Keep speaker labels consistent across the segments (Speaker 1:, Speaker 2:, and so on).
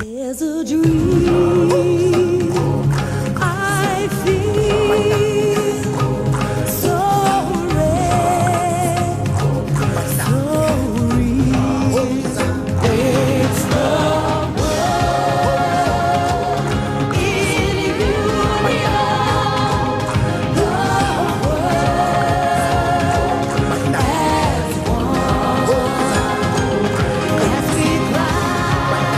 Speaker 1: There's a dream I feel so rare, so real. It's the world in union, the world as one, as we climb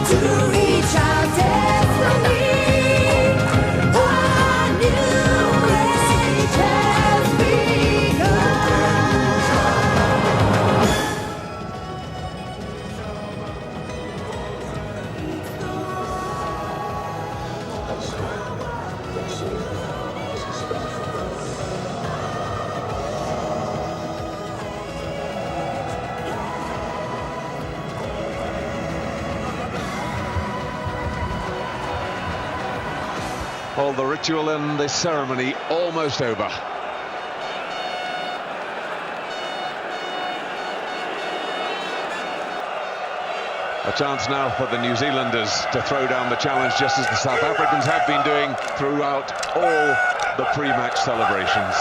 Speaker 1: to reach our destiny. A new age has begun.
Speaker 2: All the ritual and the ceremony almost over. A chance now for the New Zealanders to throw down the challenge, just as the South Africans have been doing throughout all the pre-match celebrations.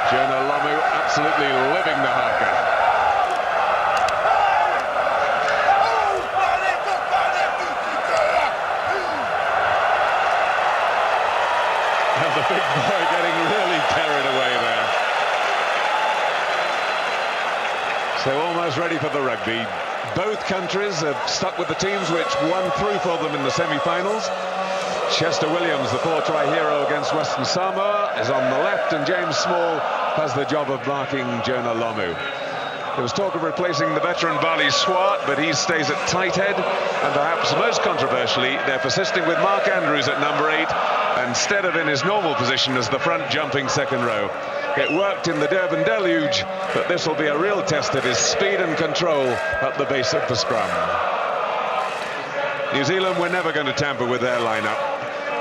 Speaker 2: Jonah Lomu absolutely living the haka. And the big boy getting really carried away there. So almost ready for the rugby. Both countries have stuck with the teams which won through for them in the semi-finals. Chester Williams, the four-try hero against Western Samoa, is on the left, and James Small has the job of marking Jonah Lomu. There was talk of replacing the veteran Bali Swart, but he stays at tight head, and perhaps most controversially, they're persisting with Mark Andrews at number 8, instead of in his normal position as the front jumping second row. It worked in the Durban Deluge, but this will be a real test of his speed and control at the base of the scrum. New Zealand were never going to tamper with their lineup.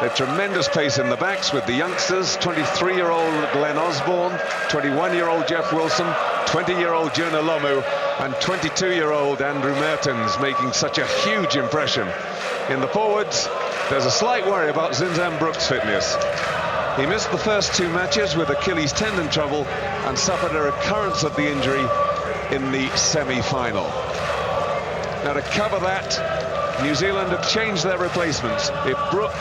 Speaker 2: They have tremendous pace in the backs with the youngsters, 23-year-old Glenn Osborne, 21-year-old Jeff Wilson, 20-year-old Jonah Lomu, and 22-year-old Andrew Mertens making such a huge impression. In the forwards, there's a slight worry about Zinzan Brooks' fitness. He missed the first 2 matches with Achilles tendon trouble and suffered a recurrence of the injury in the semi-final. Now, to cover that, New Zealand have changed their replacements. If Brooke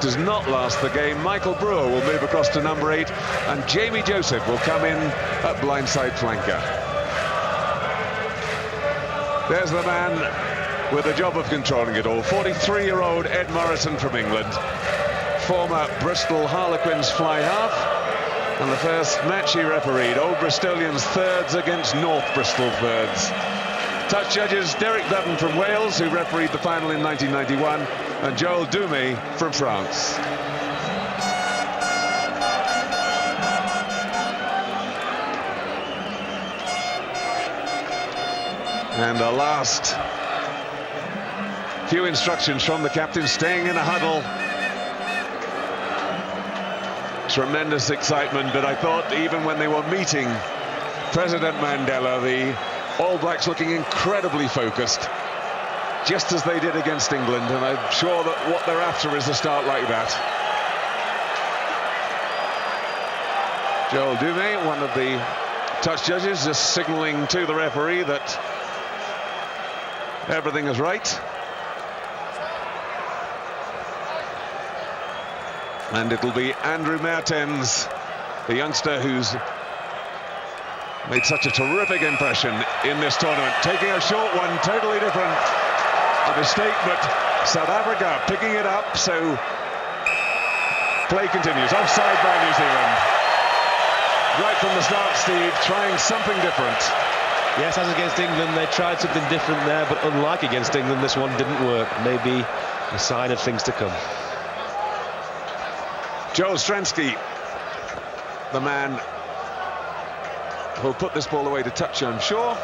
Speaker 2: does not last the game, Michael Brewer will move across to number 8, and Jamie Joseph will come in at blindside flanker. There's the man with the job of controlling it all, 43-year-old Ed Morrison from England, former Bristol Harlequins fly half, and the first match he refereed, Old Bristolians thirds against North Bristol thirds. Touch judges Derek Bevan from Wales, who refereed the final in 1991, and Joel Dumais from France. And the last few instructions from the captain, staying in a huddle. Tremendous excitement, but I thought even when they were meeting President Mandela, the All Blacks looking incredibly focused, just as they did against England, and I'm sure that what they're after is a start like that. Joel Dumais, one of the touch judges, just signalling to the referee that everything is right. And it'll be Andrew Mertens, the youngster who's made such a terrific impression in this tournament, taking a short one, totally different. A mistake, but South Africa picking it up, so play continues. Offside by New Zealand. Right from the start, Steve, trying something different.
Speaker 3: Yes, as against England, they tried something different there, but unlike against England, this one didn't work. Maybe a sign of things to come.
Speaker 2: Joel Stransky, the man who'll put this ball away to touch, I'm sure.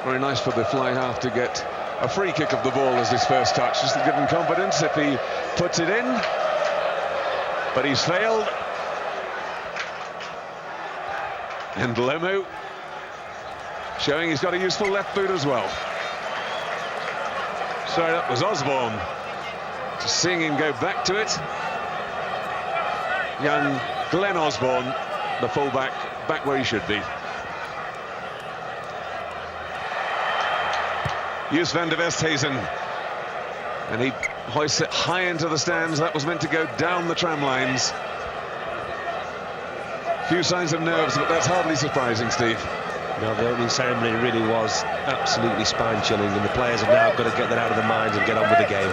Speaker 2: Very nice for the fly half to get a free kick of the ball as his first touch, just to give him confidence if he puts it in. But he's failed. And Lomu showing he's got a useful left boot as well. Sorry, that was Osborne. Just seeing him go back to it. Young Glenn Osborne, the fullback, back where he should be. Jus van der Westhuizen. And he hoists it high into the stands. That was meant to go down the tram lines. Few signs of nerves, but that's hardly surprising, Steve.
Speaker 3: No, the opening ceremony really was absolutely spine-chilling, and the players have now got to get that out of their minds and get on with the game.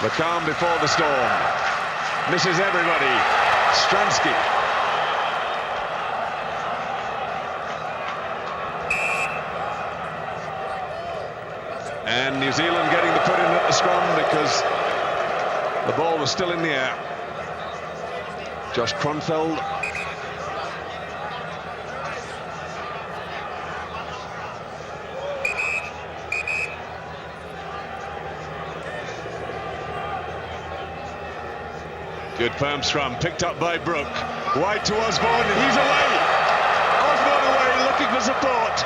Speaker 2: The calm before the storm. Misses everybody. Stransky. And New Zealand getting the put in at the scrum because the ball was still in the air. Josh Kronfeld. Good firm scrum, picked up by Brook. Wide to Osborne, he's away! Osborne away, looking for support.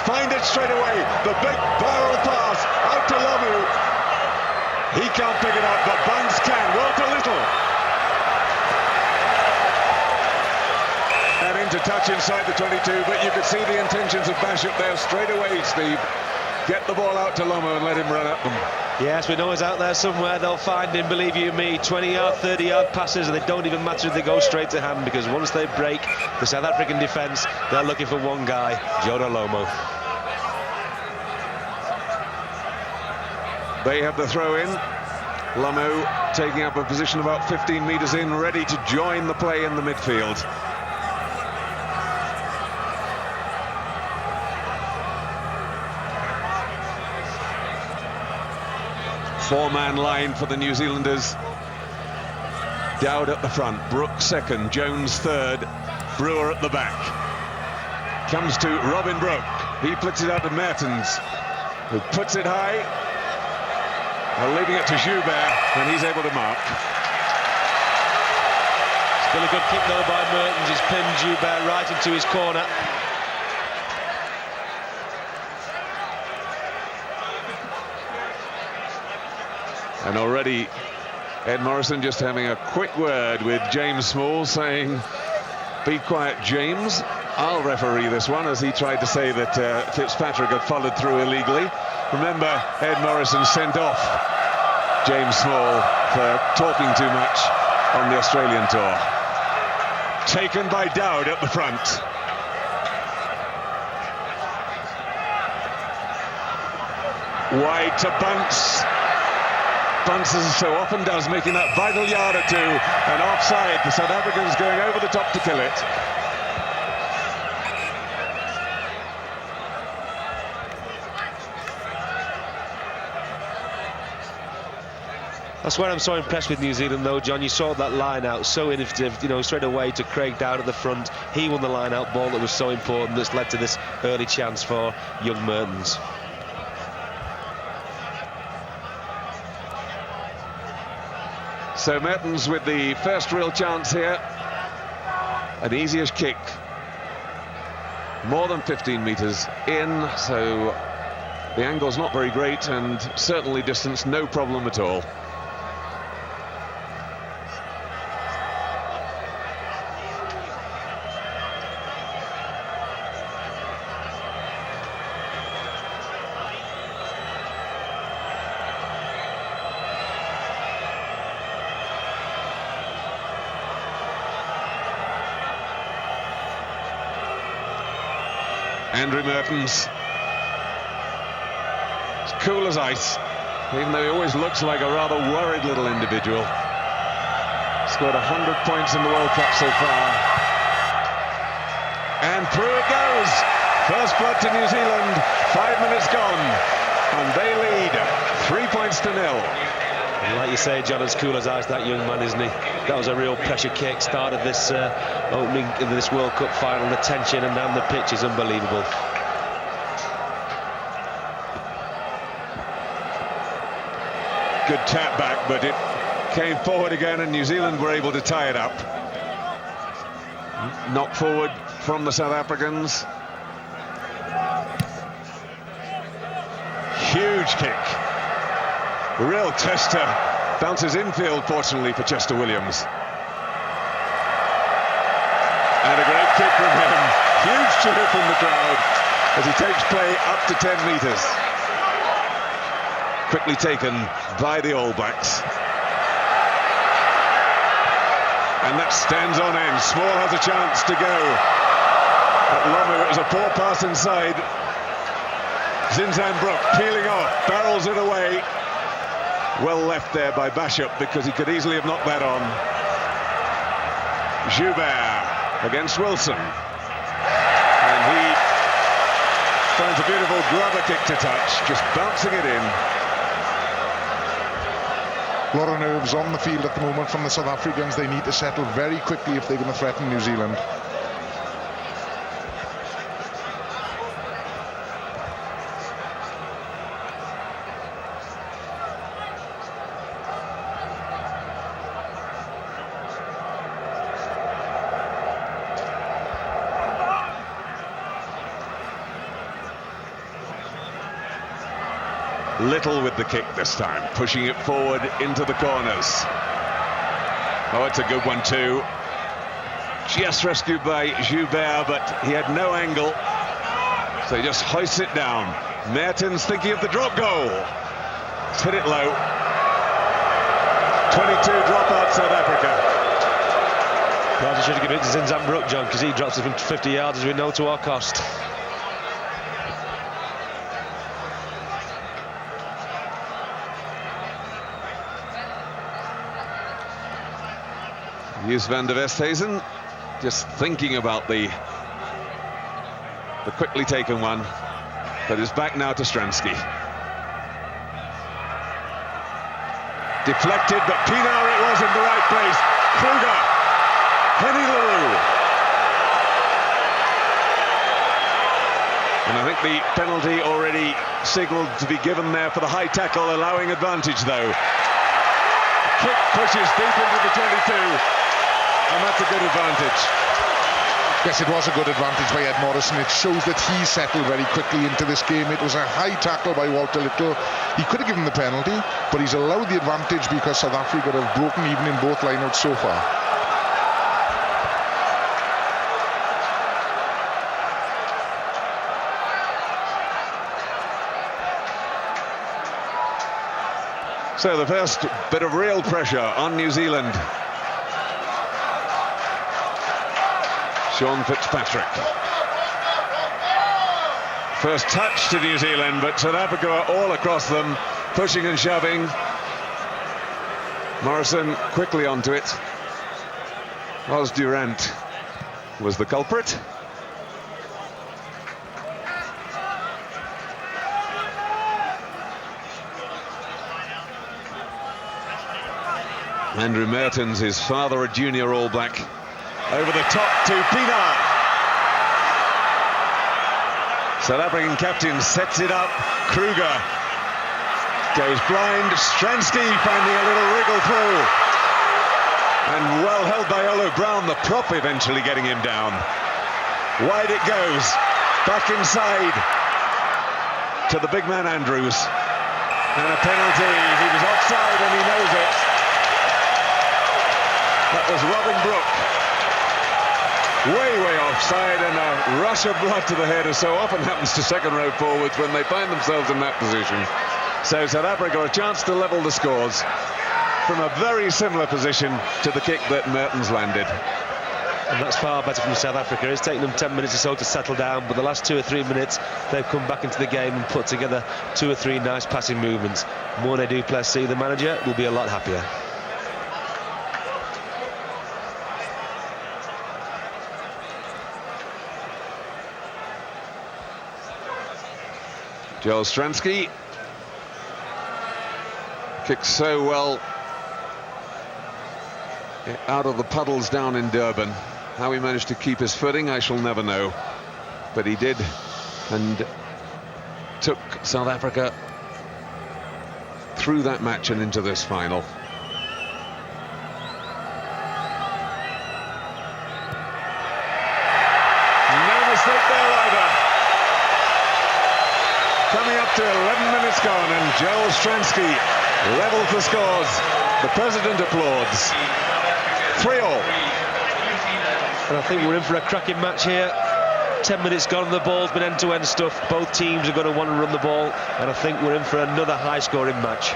Speaker 2: Find it straight away. The big barrel pass out to Lomu. He can't pick it up, but Bunce can. Walter Little. And into touch inside the 22, but you could see the intentions of Bashop there straight away, Steve. Get the ball out to Lomu and let him run at them.
Speaker 3: Yes, we know he's out there somewhere. They'll find him, believe you me. 20-yard, 30-yard passes, and they don't even matter if they go straight to hand, because once they break the South African defence, they're looking for one guy, Jonah Lomu.
Speaker 2: They have the throw in. Lomu taking up a position about 15 metres in, ready to join the play in the midfield. Four-man line for the New Zealanders. Dowd at the front, Brooke second, Jones third, Brewer at the back. Comes to Robin Brooke. He flicks it out to Mertens, who puts it high. Leaving it to Joubert, and he's able to mark.
Speaker 3: Still a good kick though by Mertens. He's pinned Joubert right into his corner.
Speaker 2: And already Ed Morrison just having a quick word with James Small, saying, "Be quiet, James. I'll referee this one," as he tried to say that Fitzpatrick had followed through illegally. Remember, Ed Morrison sent off James Small for talking too much on the Australian tour. Taken by Dowd at the front. Wide to Bunce. Bunce, as so often does, making that vital yard or two, and offside. The South Africans going over the top to kill it.
Speaker 3: That's where I'm so impressed with New Zealand, though, John. You saw that line out, so innovative, you know, straight away to Craig Dowd at the front. He won the line out ball that was so important, that's led to this early chance for young Mertens.
Speaker 2: So Mertens with the first real chance here. An easiest kick. More than 15 metres in, so the angle's not very great, and certainly distance no problem at all. Andrew Mertens, as cool as ice, even though he always looks like a rather worried little individual. Scored 100 points in the World Cup so far. And through it goes. First blood to New Zealand, 5 minutes gone, and they lead 3 points to 0.
Speaker 3: And like you say, John, as cool as ice, that young man, isn't he? That was a real pressure kick, started this opening of this World Cup final. The tension and down the pitch is unbelievable.
Speaker 2: Good tap back, but it came forward again, and New Zealand were able to tie it up. Knock forward from the South Africans. Huge kick. Real tester. Bounces infield, fortunately, for Chester Williams. And a great kick from him. Huge cheer from the crowd as he takes play up to 10 metres. Quickly taken by the All Blacks. And that stands on end. Small has a chance to go. At Lomu, it was a poor pass inside. Zinzan Brook peeling off, barrels it away. Well left there by Bishop, because he could easily have knocked that on. Joubert against Wilson. And he finds a beautiful grubber kick to touch, just bouncing it in.
Speaker 4: A lot of nerves on the field at the moment from the South Africans. They need to settle very quickly if they're going to threaten New Zealand.
Speaker 2: Little with the kick this time, pushing it forward into the corners. Oh, it's a good one too. Just rescued by Joubert, but he had no angle, so he just hoists it down. Mertens thinking of the drop goal. He's hit it low. 22 dropout South Africa.
Speaker 3: Well, you should have given it to Zinzan Brook, John, because he drops it from 50 yards, as we know, to our cost.
Speaker 2: Use van der Westhuizen just thinking about the quickly taken one, but it's back now to Stransky. Deflected, but Pinar it was in the right place. Kruger, Henny LaRue. And I think the penalty already signalled to be given there for the high tackle, allowing advantage though. The kick pushes deep into the 22. And that's a good advantage.
Speaker 4: Yes, it was a good advantage by Ed Morrison. It shows that he settled very quickly into this game. It was a high tackle by Walter Little. He could have given the penalty, but he's allowed the advantage because South Africa have broken even in both lineouts so far.
Speaker 2: So the first bit of real pressure on New Zealand. Sean Fitzpatrick. First touch to New Zealand, but South Africa are all across them, pushing and shoving. Morrison quickly onto it. Os Durant was the culprit. Andrew Mertens, his father, a junior All Black. Over the top to Pinar. South African captain sets it up. Kruger goes blind. Stransky finding a little wriggle through. And well held by Olu Brown, the prop eventually getting him down. Wide it goes. Back inside to the big man Andrews. And a penalty. He was offside and he knows it. That was Robin Brooke. Way offside, and a rush of blood to the head, as so often happens to second row forwards when they find themselves in that position. So South Africa a chance to level the scores from a very similar position to the kick that Mertens landed.
Speaker 3: And that's far better from South Africa. It's taken them 10 minutes or so to settle down, but the last 2 or 3 minutes they've come back into the game and put together 2 or 3 nice passing movements. Morné du Plessis, the manager, will be a lot happier.
Speaker 2: Joel Stransky kicks so well out of the puddles down in Durban. How he managed to keep his footing, I shall never know. But he did, and took South Africa through that match and into this final. No mistake there either. Coming up to 11 minutes gone, and Joel Stransky levels the scores. The president applauds. 3-all.
Speaker 3: And I think we're in for a cracking match here. 10 minutes gone, the ball's been end-to-end stuff. Both teams are going to want to run the ball, and I think we're in for another high-scoring match.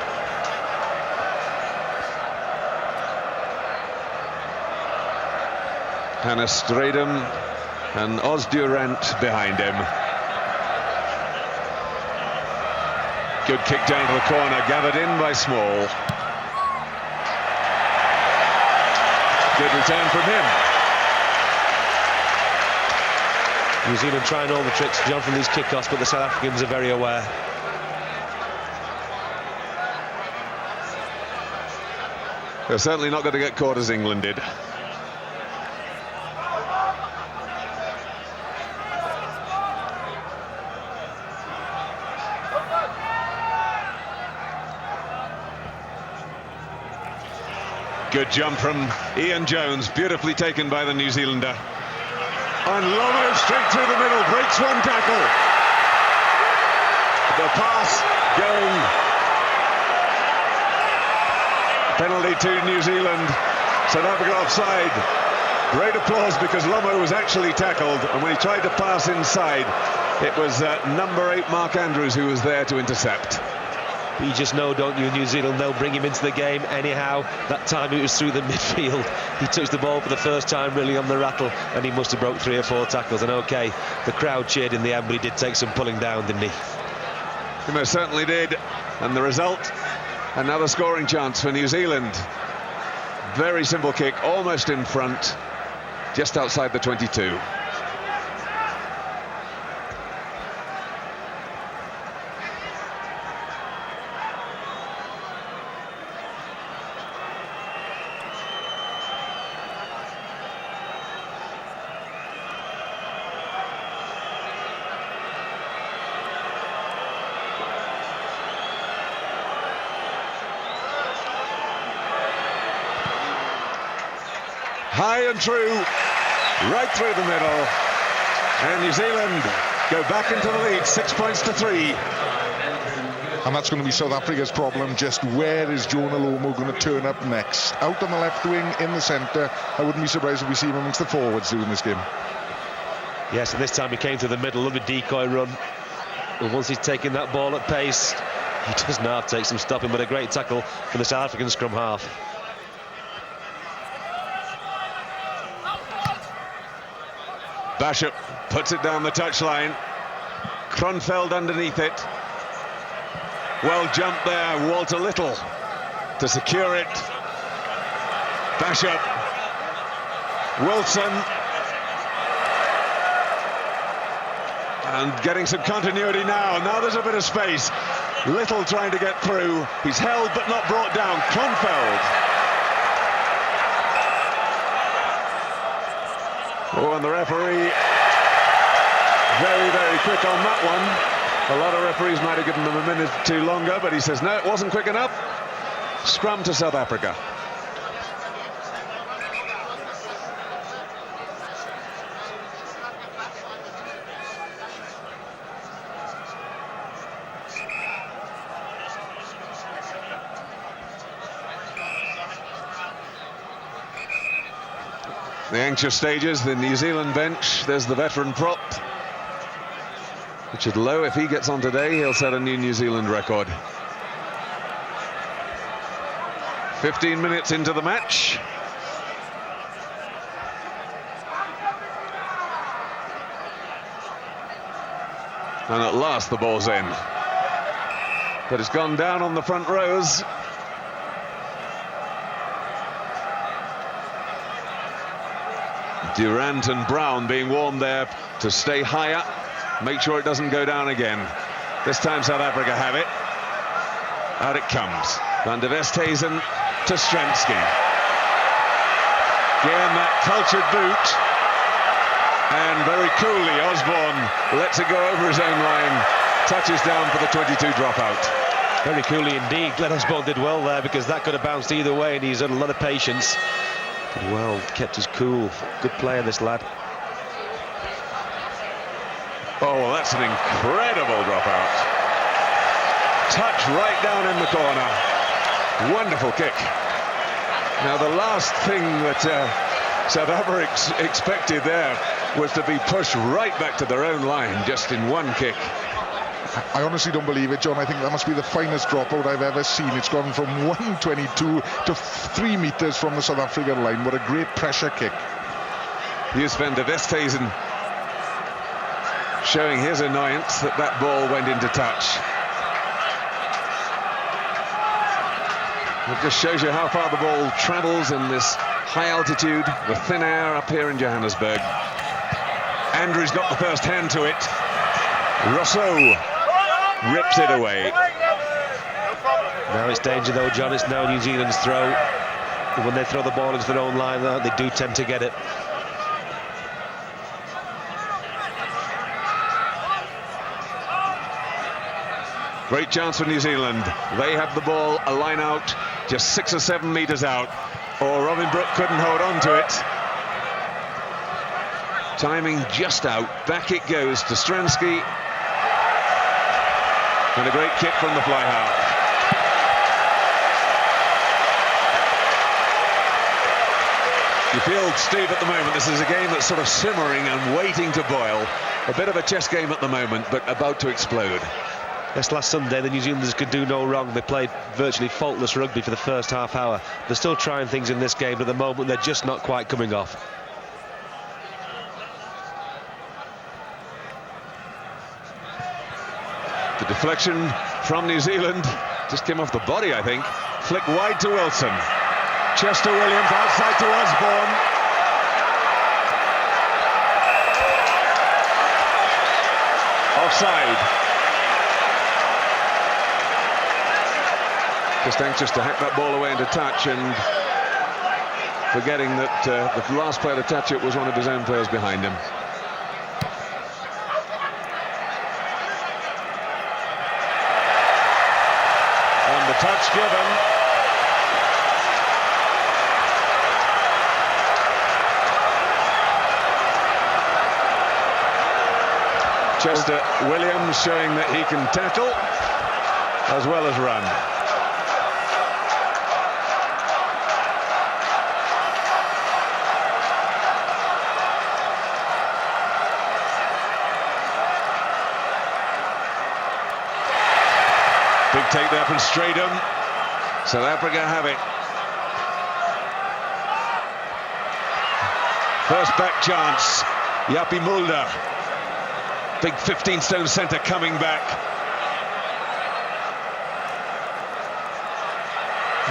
Speaker 2: Hannah Stradham and Oz Durant behind him. Good kick down to the corner, gathered in by Small. Good return from him.
Speaker 3: New Zealand trying all the tricks, John, from these kickoffs, but the South Africans are very aware.
Speaker 2: They're certainly not going to get caught as England did. Good jump from Ian Jones, beautifully taken by the New Zealander. And Lomo straight through the middle, breaks one tackle. The pass going. Penalty to New Zealand. South Africa offside. Great applause because Lomo was actually tackled, and when he tried to pass inside, it was number 8 Mark Andrews who was there to intercept.
Speaker 3: But you just know, don't you, New Zealand, they'll bring him into the game anyhow. That time it was through the midfield. He touched the ball for the first time really on the rattle, and he must have broke 3 or 4 tackles. And okay, the crowd cheered in the end, but he did take some pulling down, didn't he?
Speaker 2: He most certainly did. And the result, another scoring chance for New Zealand. Very simple kick, almost in front, just outside the 22. High and true, right through the middle, and New Zealand go back into the lead, 6 points to 3.
Speaker 4: And that's going to be South Africa's problem. Just where is Jonah Lomo going to turn up next? Out on the left wing, in the centre. I wouldn't be surprised if we see him amongst the forwards doing this game.
Speaker 3: Yes, and this time he came to the middle, lovely decoy run. And once he's taken that ball at pace, he does now take some stopping, but a great tackle from the South African scrum half.
Speaker 2: Bishop puts it down the touchline. Kronfeld underneath it. Well jumped there, Walter Little to secure it. Bishop. Wilson. And getting some continuity now. Now there's a bit of space. Little trying to get through. He's held but not brought down. Kronfeld. Oh, and the referee very, very quick on that one. A lot of referees might have given them a minute or two longer, but he says no, it wasn't quick enough. Scrum to South Africa. The anxious stages, the New Zealand bench. There's the veteran prop. Richard Lowe, if he gets on today, he'll set a new New Zealand record. 15 minutes into the match. And at last the ball's in. But it's gone down on the front rows. Durant and Brown being warned there to stay higher, make sure it doesn't go down again. This time South Africa have it. Out it comes. Van der Westhuizen to Stransky. Again, that cultured boot. And very coolly, Osborne lets it go over his own line. Touches down for the 22 dropout.
Speaker 3: Very coolly indeed. Glenn Osborne did well there, because that could have bounced either way, and he's had a lot of patience. Did well, kept his cool. Good player, this lad.
Speaker 2: Oh, well, that's an incredible dropout. Touch right down in the corner. Wonderful kick. Now, the last thing that South Africa expected there was to be pushed right back to their own line just in one kick.
Speaker 4: I honestly don't believe it, John. I think that must be the finest dropout I've ever seen. It's gone from 122 to 3 meters from the South African line. What a great pressure kick.
Speaker 2: Here's Van der Westhuizen showing his annoyance that that ball went into touch. It just shows you how far the ball travels in this high altitude, the thin air up here in Johannesburg. Andrews got the first hand to it. Rousseau rips it away.
Speaker 3: Now it's danger though, John. It's now New Zealand's throw. When they throw the ball into their own line, they do tend to get it.
Speaker 2: Great chance for New Zealand. They have the ball a line out, just 6 or 7 meters out. Or Robin Brooke couldn't hold on to it. Timing just out. Back it goes to Stransky. And a great kick from the fly half. You feel, Steve, at the moment, this is a game that's sort of simmering and waiting to boil. A bit of a chess game at the moment, but about to explode.
Speaker 3: Yes, last Sunday the New Zealanders could do no wrong. They played virtually faultless rugby for the first half hour. They're still trying things in this game, but at the moment they're just not quite coming off.
Speaker 2: The deflection from New Zealand just came off the body, I think. Flick wide to Wilson. Chester Williams outside to Osborne. Offside. Just anxious to hack that ball away into touch, and forgetting that the last player to touch it was one of his own players behind him. And the touch given. Chester Williams showing that he can tackle as well as run. Big take there from Stratham. South Africa have it. First back chance. Yapi Mulder. Big 15-stone centre coming back.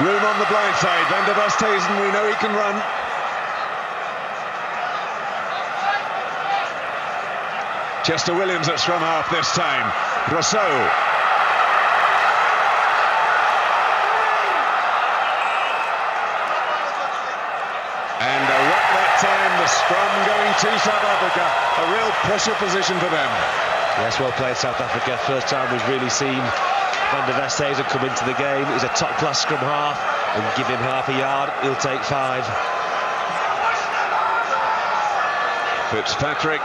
Speaker 2: Room on the blind side. Van der Westhuizen, we know he can run. Chester Williams at scrum half this time. Rousseau. The scrum going to South Africa, a real pressure position for them.
Speaker 3: Yes, well played, South Africa. First time we've really seen Van der Westhuizen come into the game. He's a top-class scrum half, and give him half a yard, he'll take 5.
Speaker 2: Fitzpatrick.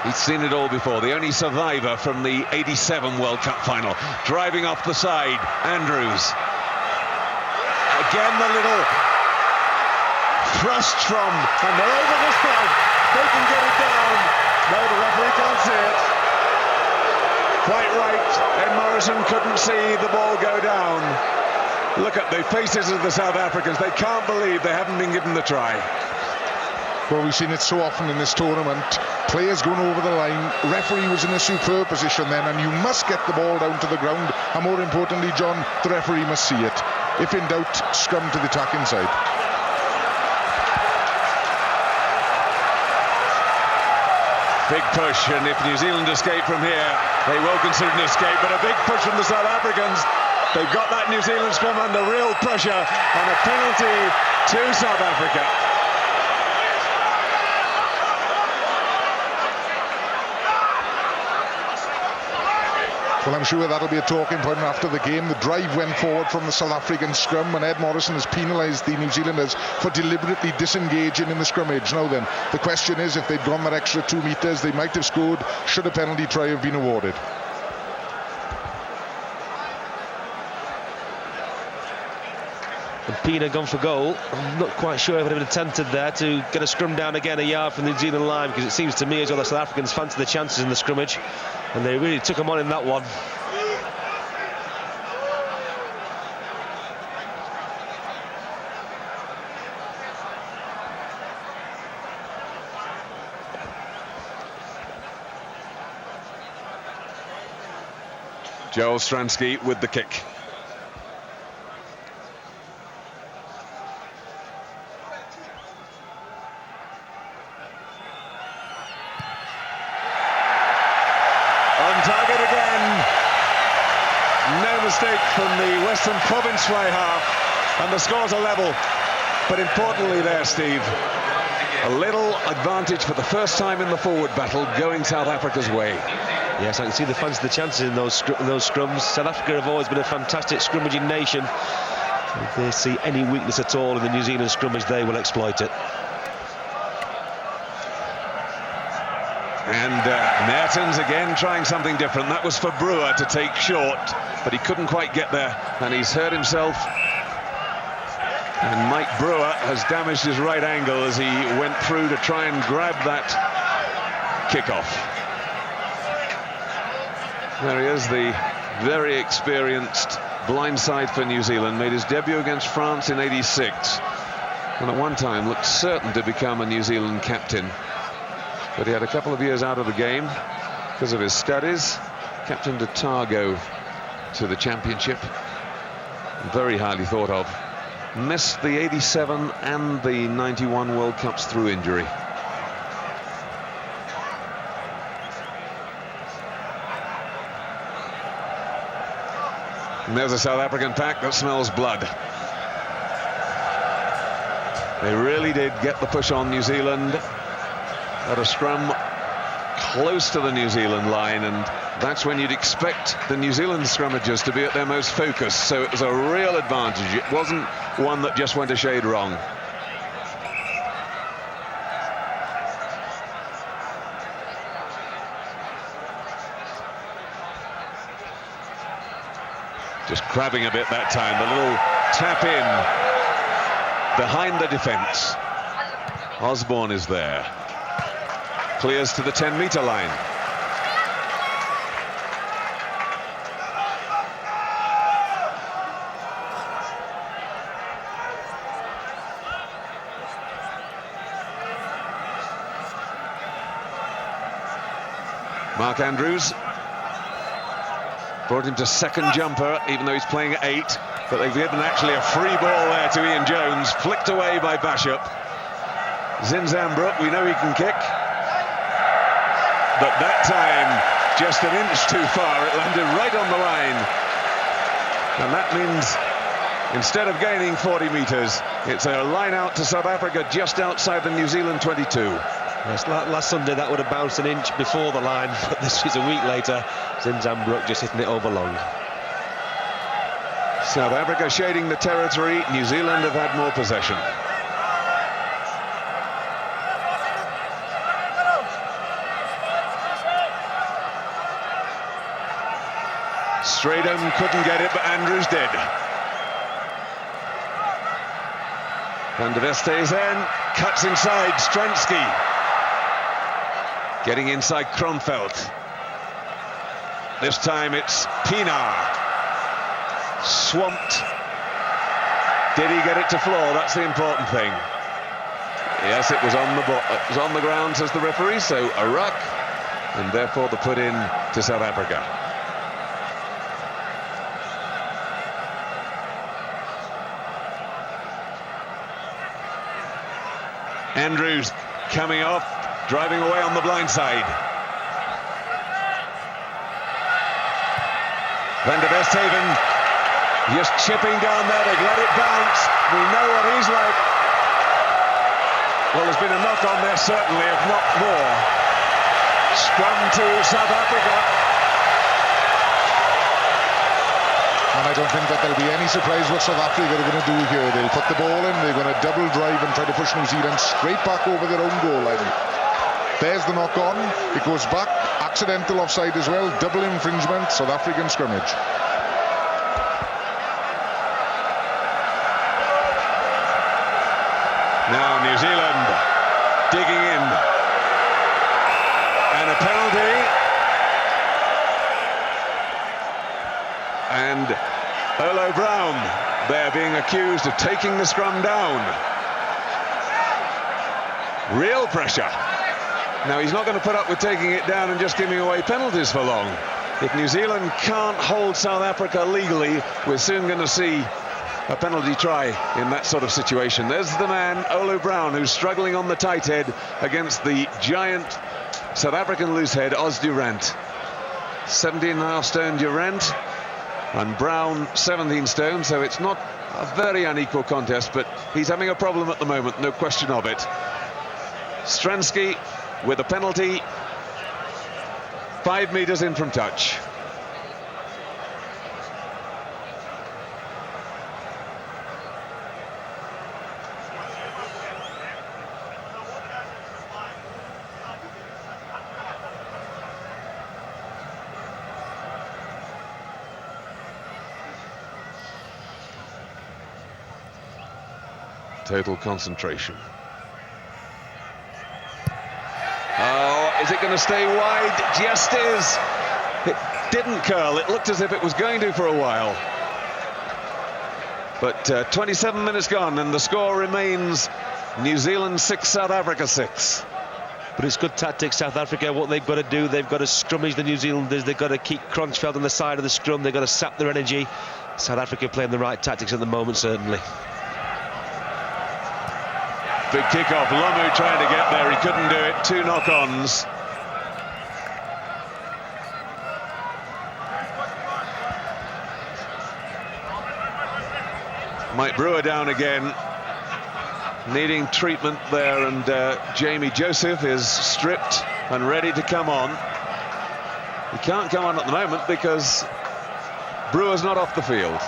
Speaker 2: He's seen it all before. The only survivor from the '87 World Cup final. Driving off the side, Andrews. Again, the little thrust from, and they're over this time. They can get it down. No, the referee can't see it. Quite right. Ed Morrison couldn't see the ball go down. Look at the faces of the South Africans. They can't believe they haven't been given the try.
Speaker 4: Well, we've seen it so often in this tournament. Players going over the line. Referee was in a superb position then, and you must get the ball down to the ground. And more importantly, John, the referee must see it. If in doubt, scrum to the attacking side.
Speaker 2: Big push, and if New Zealand escape from here, they will consider an escape, but a big push from the South Africans. They've got that New Zealand scrum under real pressure, and a penalty to South Africa.
Speaker 4: Well, I'm sure that'll be a talking point after the game. The drive went forward from the South African scrum, and Ed Morrison has penalised the New Zealanders for deliberately disengaging in the scrimmage. Now then, the question is, if they'd gone that extra 2 metres, they might have scored should a penalty try have been awarded.
Speaker 3: And Pina gone for goal. I'm not quite sure if it would have attempted there to get a scrum down again a yard from the New Zealand line, because it seems to me as well the South Africans fancied the chances in the scrimmage, and they really took them on in that one.
Speaker 2: Joel Stransky with the kick. On target again. No mistake from the Western Province fly half, and the scores are level. But importantly there, Steve, a little advantage for the first time in the forward battle going South Africa's way.
Speaker 3: Yes, I can see the fans the chances in those scrums. South Africa have always been a fantastic scrummaging nation. If they see any weakness at all in the New Zealand scrummage, they will exploit it.
Speaker 2: And Mertens again trying something different. That was for Brewer to take short, but he couldn't quite get there, and he's hurt himself. And Mike Brewer has damaged his right ankle as he went through to try and grab that kickoff. There he is, the very experienced blindside for New Zealand. Made his debut against France in '86, and at one time looked certain to become a New Zealand captain. But he had a couple of years out of the game because of his studies. Captained Otago to the championship. Very highly thought of. Missed the '87 and the '91 World Cups through injury. And there's a South African pack that smells blood. They really did get the push on New Zealand at a scrum close to the New Zealand line, and that's when you'd expect the New Zealand scrummagers to be at their most focused. So it was a real advantage. It wasn't one that just went a shade wrong. Just crabbing a bit that time. The little tap in behind the defence. Osborne is there. Clears to the 10-metre line. Mark Andrews brought him to second jumper, even though he's playing at 8. But they've given actually a free ball there to Ian Jones, flicked away by Bashop. Zinzambrook, we know he can kick, but that time just an inch too far. It landed right on the line, and that means instead of gaining 40 metres, it's a line out to South Africa just outside the New Zealand 22.
Speaker 3: Yes, last Sunday that would have bounced an inch before the line, but this is a week later. Zinzambrook just hitting it over long.
Speaker 2: South Africa shading the territory. New Zealand have had more possession. Stratham couldn't get it, but Andrews did. Van der Westhuizen cuts inside. Stransky getting inside Kronfeldt. This time it's Pienaar. Swamped. Did he get it to floor? That's the important thing. Yes, it was on the ground, says the referee, so a ruck, and therefore the put in to South Africa. Andrews coming off, driving away on the blind side. Van der Westhuizen just chipping down there. They've let it bounce. We know what he's like. Well, there's been a knock on there, certainly, if not more. Scrum to South Africa.
Speaker 4: I don't think that there'll be any surprise what South Africa are going to do here. They'll put the ball in, they're going to double drive and try to push New Zealand straight back over their own goal line. There's the knock on, it goes back, accidental offside as well, double infringement, South African scrimmage.
Speaker 2: Now New Zealand digging in, and a penalty, and Olo Brown there being accused of taking the scrum down. Real pressure. Now he's not going to put up with taking it down and just giving away penalties for long. If New Zealand can't hold South Africa legally, we're soon going to see a penalty try in that sort of situation. There's the man, Olo Brown, who's struggling on the tight head against the giant South African loose head, Os Durant. 17.5 stone Durant, and Brown 17 stone, so it's not a very unequal contest, but he's having a problem at the moment, no question of it. Stransky with a penalty, 5 metres in from touch. Total concentration. Oh, is it going to stay wide? Just is. It didn't curl. It looked as if it was going to for a while. But 27 minutes gone, and the score remains New Zealand 6, South Africa 6.
Speaker 3: But it's good tactics, South Africa. What they've got to do, they've got to scrummage the New Zealanders. They've got to keep Crunchfeld on the side of the scrum. They've got to sap their energy. South Africa playing the right tactics at the moment, certainly.
Speaker 2: Big kick-off, Lomu trying to get there, he couldn't do it, 2 knock-ons. Mike Brewer down again, needing treatment there, and Jamie Joseph is stripped and ready to come on. He can't come on at the moment because Brewer's not off the field.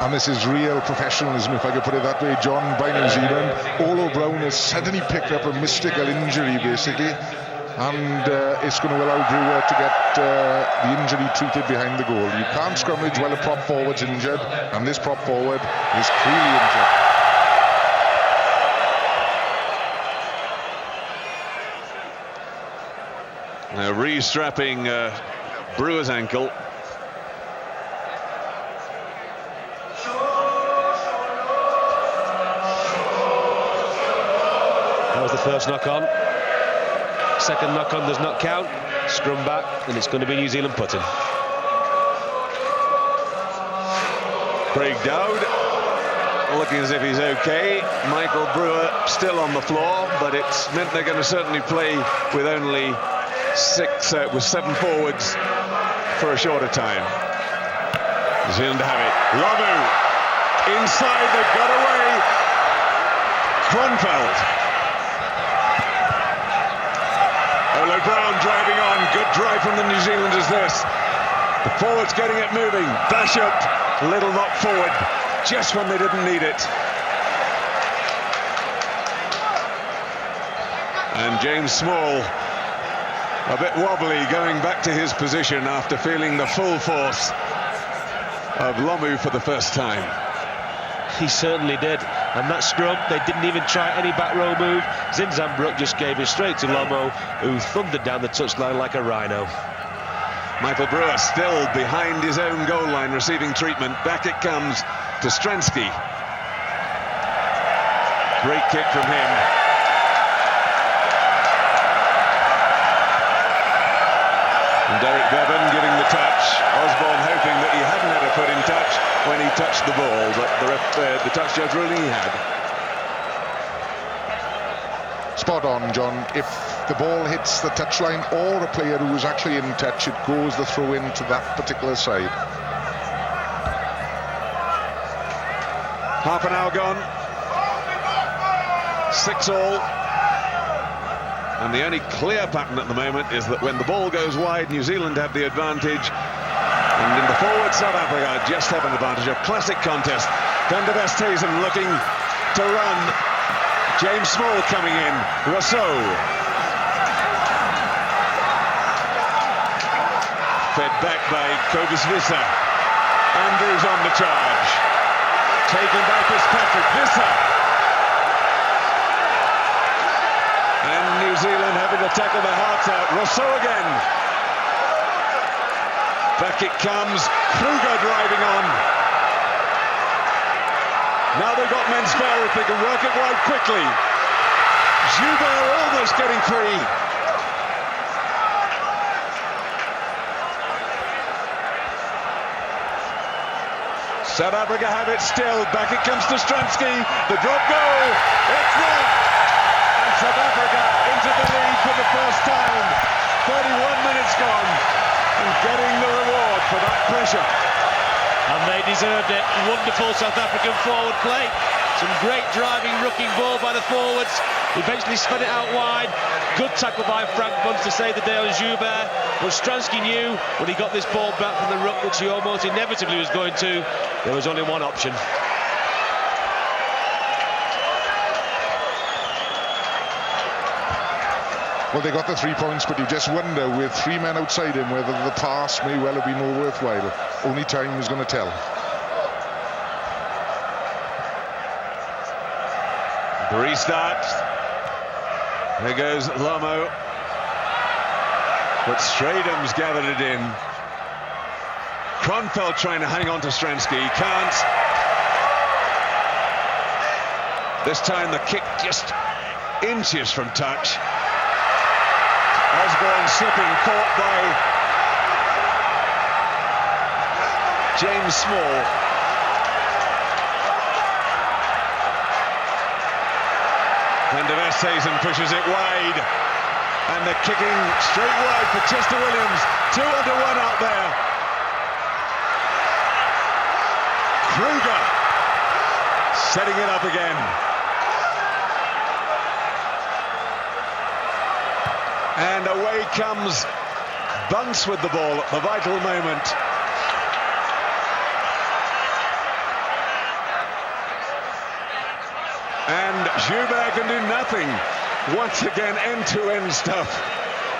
Speaker 4: And this is real professionalism, if I could put it that way, John, by New Zealand. Olo Brown has suddenly picked up a mystical injury, basically, and it's going to allow Brewer to get the injury treated behind the goal. You can't scrummage while a prop forward's injured, and this prop forward is clearly injured.
Speaker 2: Now re-strapping Brewer's ankle.
Speaker 3: That was the first knock-on. Second knock-on does not count. Scrum back, and it's going to be New Zealand putting.
Speaker 2: Craig Dowd looking as if he's okay. Michael Brewer still on the floor, but it's meant they're going to certainly play with only 7 forwards for a shorter time. New Zealand have it. Lomu inside, they've got away. Crunchfeld. Olo Brown driving on, good drive from the New Zealanders this. The forwards getting it moving, dash up, little knock forward, just when they didn't need it. And James Small, a bit wobbly, going back to his position after feeling the full force of Lomu for the first time.
Speaker 3: He certainly did. And that scrum, they didn't even try any back row move. Zinzambrook just gave it straight to Lomo, who thundered down the touchline like a rhino.
Speaker 2: Michael Brewer still behind his own goal line, receiving treatment. Back it comes to Stransky. Great kick from him. And Derek Bevan giving the touch. Osborne hoping that he hadn't had a foot in touch when he touched the ball, but the touch judge ruling he had.
Speaker 4: Spot on, John. If the ball hits the touchline or a player who is actually in touch, it goes the throw in to that particular side.
Speaker 2: Half an hour gone. 6-all. And the only clear pattern at the moment is that when the ball goes wide, New Zealand have the advantage. And in the forward, South Africa just have an advantage. A classic contest. Van der Westhuizen looking to run. James Small coming in. Rousseau. Fed back by Cobus Visser. Andrews on the charge. Taken by Fitzpatrick. Visser. And New Zealand having to tackle their hearts out. Rousseau again. Back it comes. Kruger driving on. Now they've got men spare if they can work it wide quickly. Joubert almost getting free. South Africa have it still. Back it comes to Stransky. The drop goal. It's there. And South Africa into the lead for the first time. 31 minutes gone. And getting the reward for that pressure.
Speaker 3: And they deserved it. Wonderful South African forward play. Some great driving, rooking ball by the forwards. Eventually spun it out wide. Good tackle by Frank Bunce to save the day on Joubert. But Stransky knew when he got this ball back from the ruck, which he almost inevitably was going to, there was only one option.
Speaker 4: Well, they got the 3 points, but you just wonder, with 3 men outside him, whether the pass may well have been more worthwhile. Only time is going to tell.
Speaker 2: The restart. There goes Lomo. But Stradham's gathered it in. Kronfeld trying to hang on to Stransky. He can't. This time the kick just inches from touch. Osborne slipping, caught by James Small. Van der Westhuizen pushes it wide. And the kicking straight wide for Chester Williams. 2 under 1 out there. Kruger setting it up again. And away comes Bunce with the ball at the vital moment. And Joubert can do nothing. Once again, end-to-end stuff.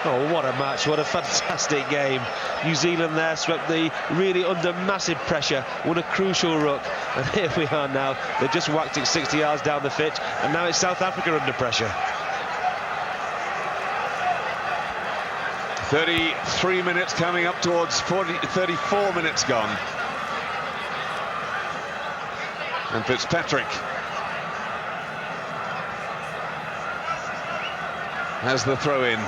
Speaker 3: Oh, what a match, what a fantastic game. New Zealand there swept the really under massive pressure, won a crucial ruck, and here we are now. They just whacked it 60 yards down the pitch, and now it's South Africa under pressure.
Speaker 2: 33 minutes coming up towards 34 minutes gone. And Fitzpatrick has the throw in.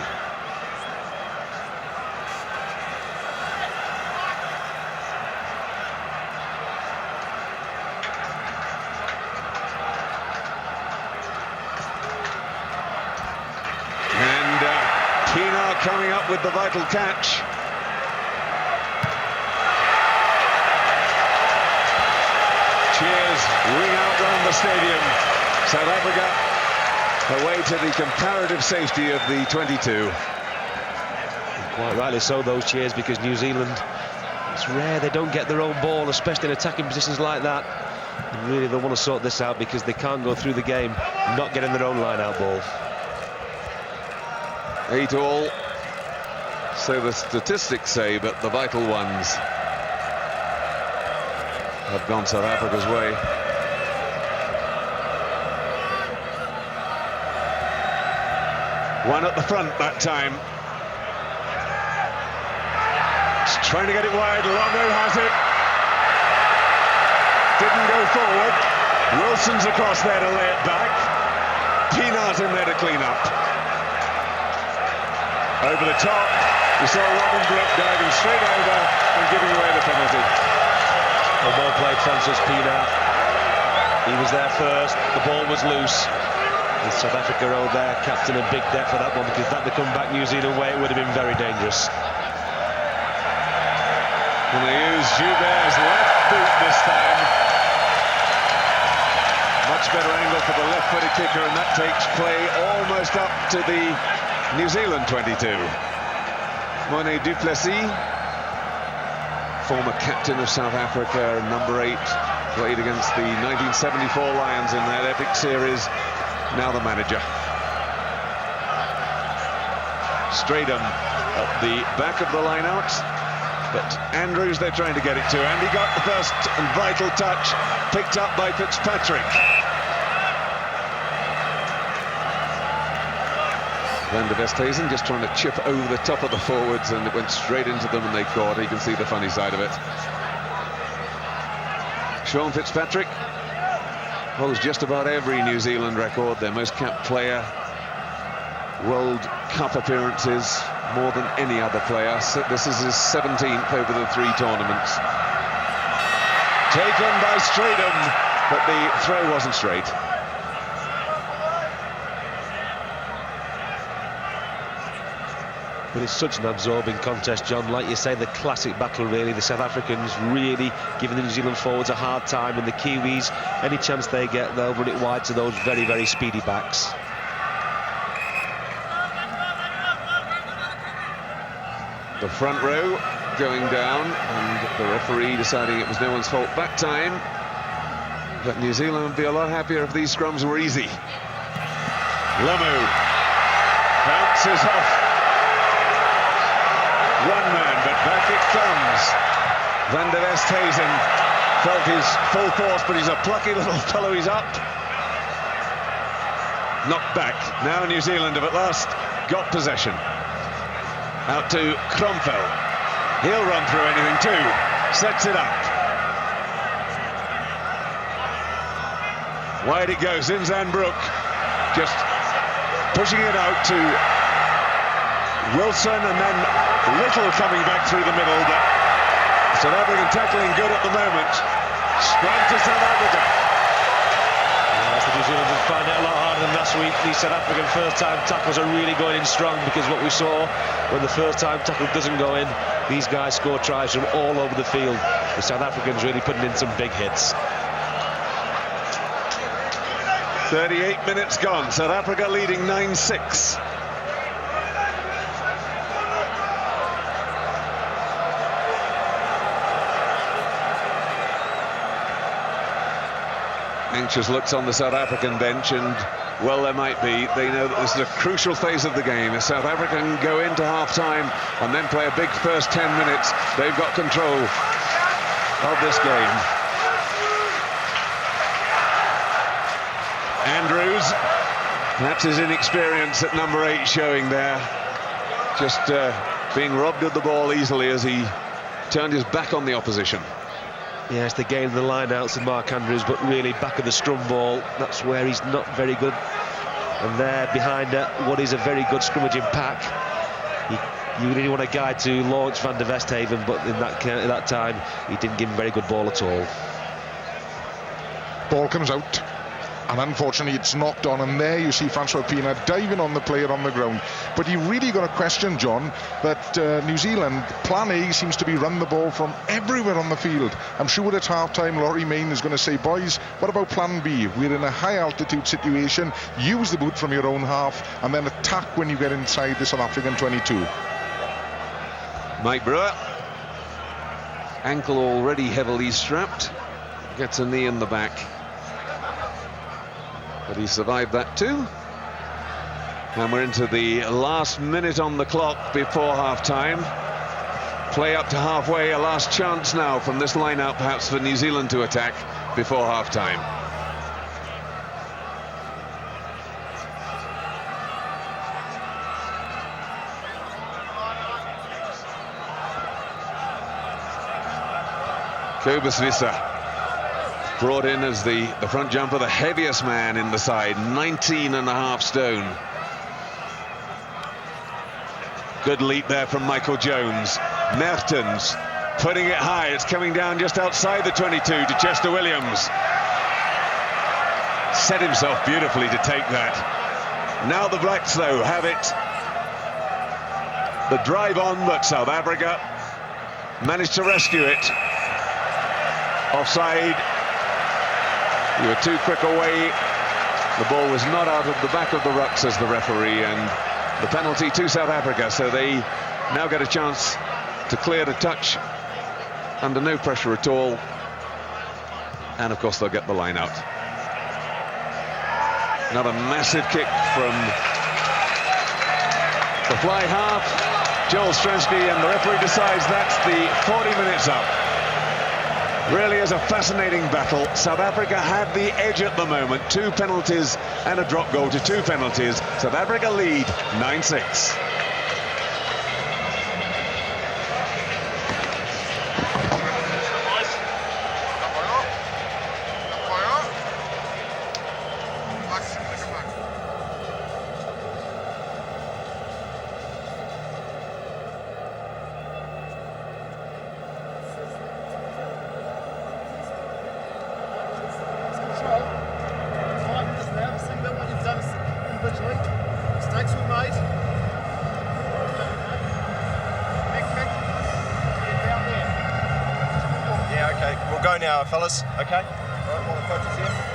Speaker 2: Pienaar coming up with the vital catch. Cheers ring out round the stadium. South Africa away to the comparative safety of the 22.
Speaker 3: Quite rightly so, those cheers, because New Zealand, it's rare they don't get their own ball, especially in attacking positions like that. And really, they want to sort this out because they can't go through the game not getting their own line-out ball.
Speaker 2: 8 all, so the statistics say, but the vital ones have gone South Africa's way. One at the front that time. Just trying to get it wide. Lomo has it. Didn't go forward. Wilson's across there to lay it back. Pienaar's in there to clean up. Over the top, we saw Robin Brook diving straight over and giving away the penalty.
Speaker 3: Well, well played, Francis Pienaar. He was there first, the ball was loose. And South Africa owed their captain a big debt for that one, because that to come back New Zealand way, it would have been very dangerous.
Speaker 2: And they use Joubert's left boot this time. Much better angle for the left-footed kicker, and that takes play almost up to the New Zealand 22. Monet Duplessis former captain of South Africa, number 8, played against the 1974 Lions in that epic series, now the manager. Straydom at the back of the line-out, but Andrews they're trying to get it to, and he got the first and vital touch, picked up by Fitzpatrick. Van der Westhuizen just trying to chip over the top of the forwards, and it went straight into them and they caught. You can see the funny side of it. Sean Fitzpatrick holds just about every New Zealand record, their most capped player, World Cup appearances, more than any other player. So this is his 17th over the 3 tournaments. Taken by Straydom, but the throw wasn't straight.
Speaker 3: But it's such an absorbing contest, John. Like you say, the classic battle, really. The South Africans really giving the New Zealand forwards a hard time, and the Kiwis, any chance they get, they'll run it wide to those very, very speedy backs.
Speaker 2: The front row going down, and the referee deciding it was no one's fault back time. But New Zealand would be a lot happier if these scrums were easy. Lomu bounces off one man, but back it comes. Van der Westhuizen felt his full force, but he's a plucky little fellow. He's up. Knocked back. Now New Zealand have at last got possession. Out to Cromfeld. He'll run through anything too. Sets it up. Wide it goes. Zinzanbroek just pushing it out to Wilson, and then Little coming back through the middle, but South African tackling good at the moment. Scrum to South Africa.
Speaker 3: Yes, the New Zealanders find it a lot harder than last week. These South African first-time tackles are really going in strong, because what we saw when the first-time tackle doesn't go in, these guys score tries from all over the field. The South Africans really putting in some big hits.
Speaker 2: 38 minutes gone. South Africa leading 9-6. Anxious looks on the South African bench, and well, there might be. They know that this is a crucial phase of the game. If South Africa can go into half-time and then play a big first 10 minutes, they've got control of this game. Andrews, perhaps his inexperience at number 8 showing there, just being robbed of the ball easily as he turned his back on the opposition.
Speaker 3: Yes, the gain of the line-outs of Mark Andrews, but really back of the scrum ball, that's where he's not very good. And there behind what is a very good scrummaging pack, you really want a guy to launch Van der Westhuizen, but in that time he didn't give him a very good ball at all.
Speaker 4: Ball comes out, and unfortunately it's knocked on, and there you see Francois Pienaar diving on the player on the ground. But you really got to question, John, that New Zealand plan A seems to be run the ball from everywhere on the field. I'm sure at half-time Laurie Main is going to say, boys, what about plan B? We're in a high altitude situation, use the boot from your own half and then attack when you get inside the South African 22.
Speaker 2: Mike Brewer, ankle already heavily strapped, gets a knee in the back. But he survived that too. And we're into the last minute on the clock before half-time. Play up to halfway, a last chance now from this line-out perhaps for New Zealand to attack before half-time. Kobus Visser brought in as the front jumper, the heaviest man in the side, 19.5 stone. Good leap there from Michael Jones. Mertens putting it high. It's coming down just outside the 22 to Chester Williams. Set himself beautifully to take that. Now the Blacks, though, have it. The drive on, but South Africa managed to rescue it. Offside. You were too quick away. The ball was not out of the back of the ruck, says the referee, and the penalty to South Africa, so they now get a chance to clear the touch under no pressure at all. And of course they'll get the line out. Another massive kick from the fly half. Joel Stransky, and the referee decides that's the 40 minutes up. Really is a fascinating battle. South Africa had the edge at the moment. 2 penalties and a drop goal to 2 penalties. South Africa lead 9-6.
Speaker 5: Go now, fellas. Okay. All right, while the coach is here.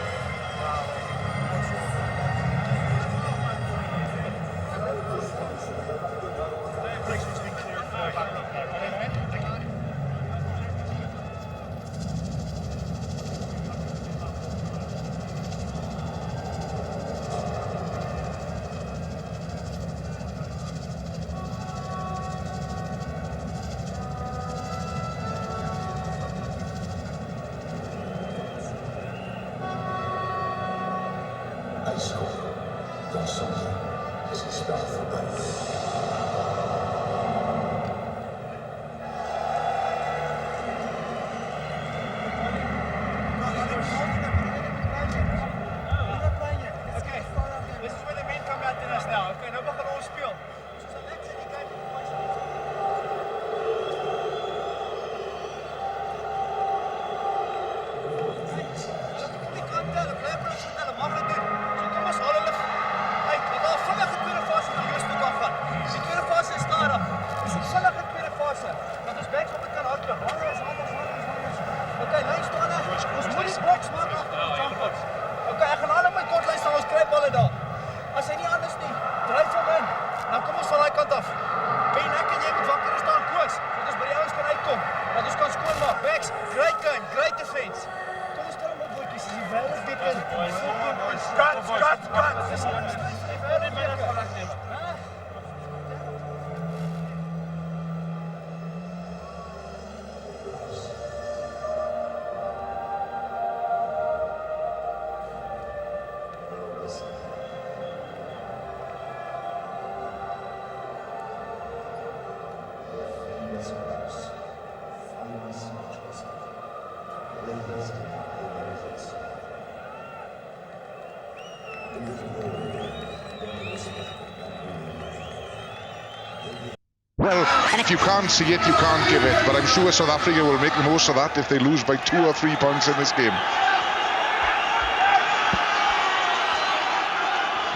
Speaker 4: Well, if you can't see it, you can't give it. But I'm sure South Africa will make the most of that if they lose by 2 or 3 points in this game.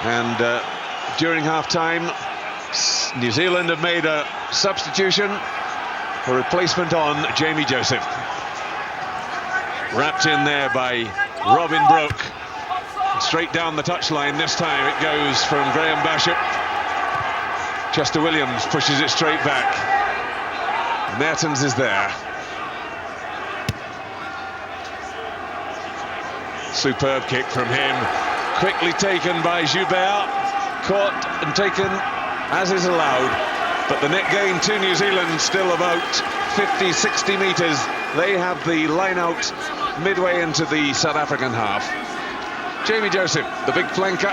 Speaker 2: And during half-time, New Zealand have made a substitution, a replacement on Jamie Joseph. Wrapped in there by Robin Broke. Straight down the touchline this time it goes from Graham Bashop. Chester Williams pushes it straight back. Mertens is there. Superb kick from him. Quickly taken by Joubert. Caught and taken as is allowed. But the net gain to New Zealand still about 50, 60 metres. They have the line out midway into the South African half. Jamie Joseph, the big flanker,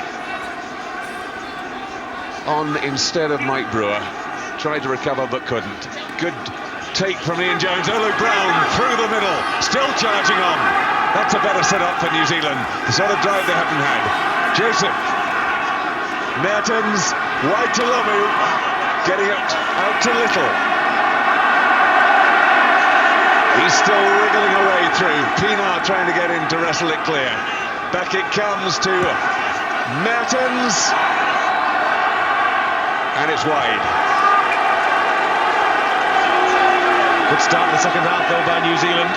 Speaker 2: on instead of Mike Brewer. Tried to recover but couldn't. Good take from Ian Jones. Olu Brown through the middle, still charging on. That's a better setup for New Zealand, the sort of drive they haven't had. Joseph, Mertens, wide to Lomu, getting it out to Little. He's still wriggling away through. Pienaar trying to get in to wrestle it clear. Back it comes to Mertens. And it's wide.
Speaker 3: Good start in the second half though by New Zealand.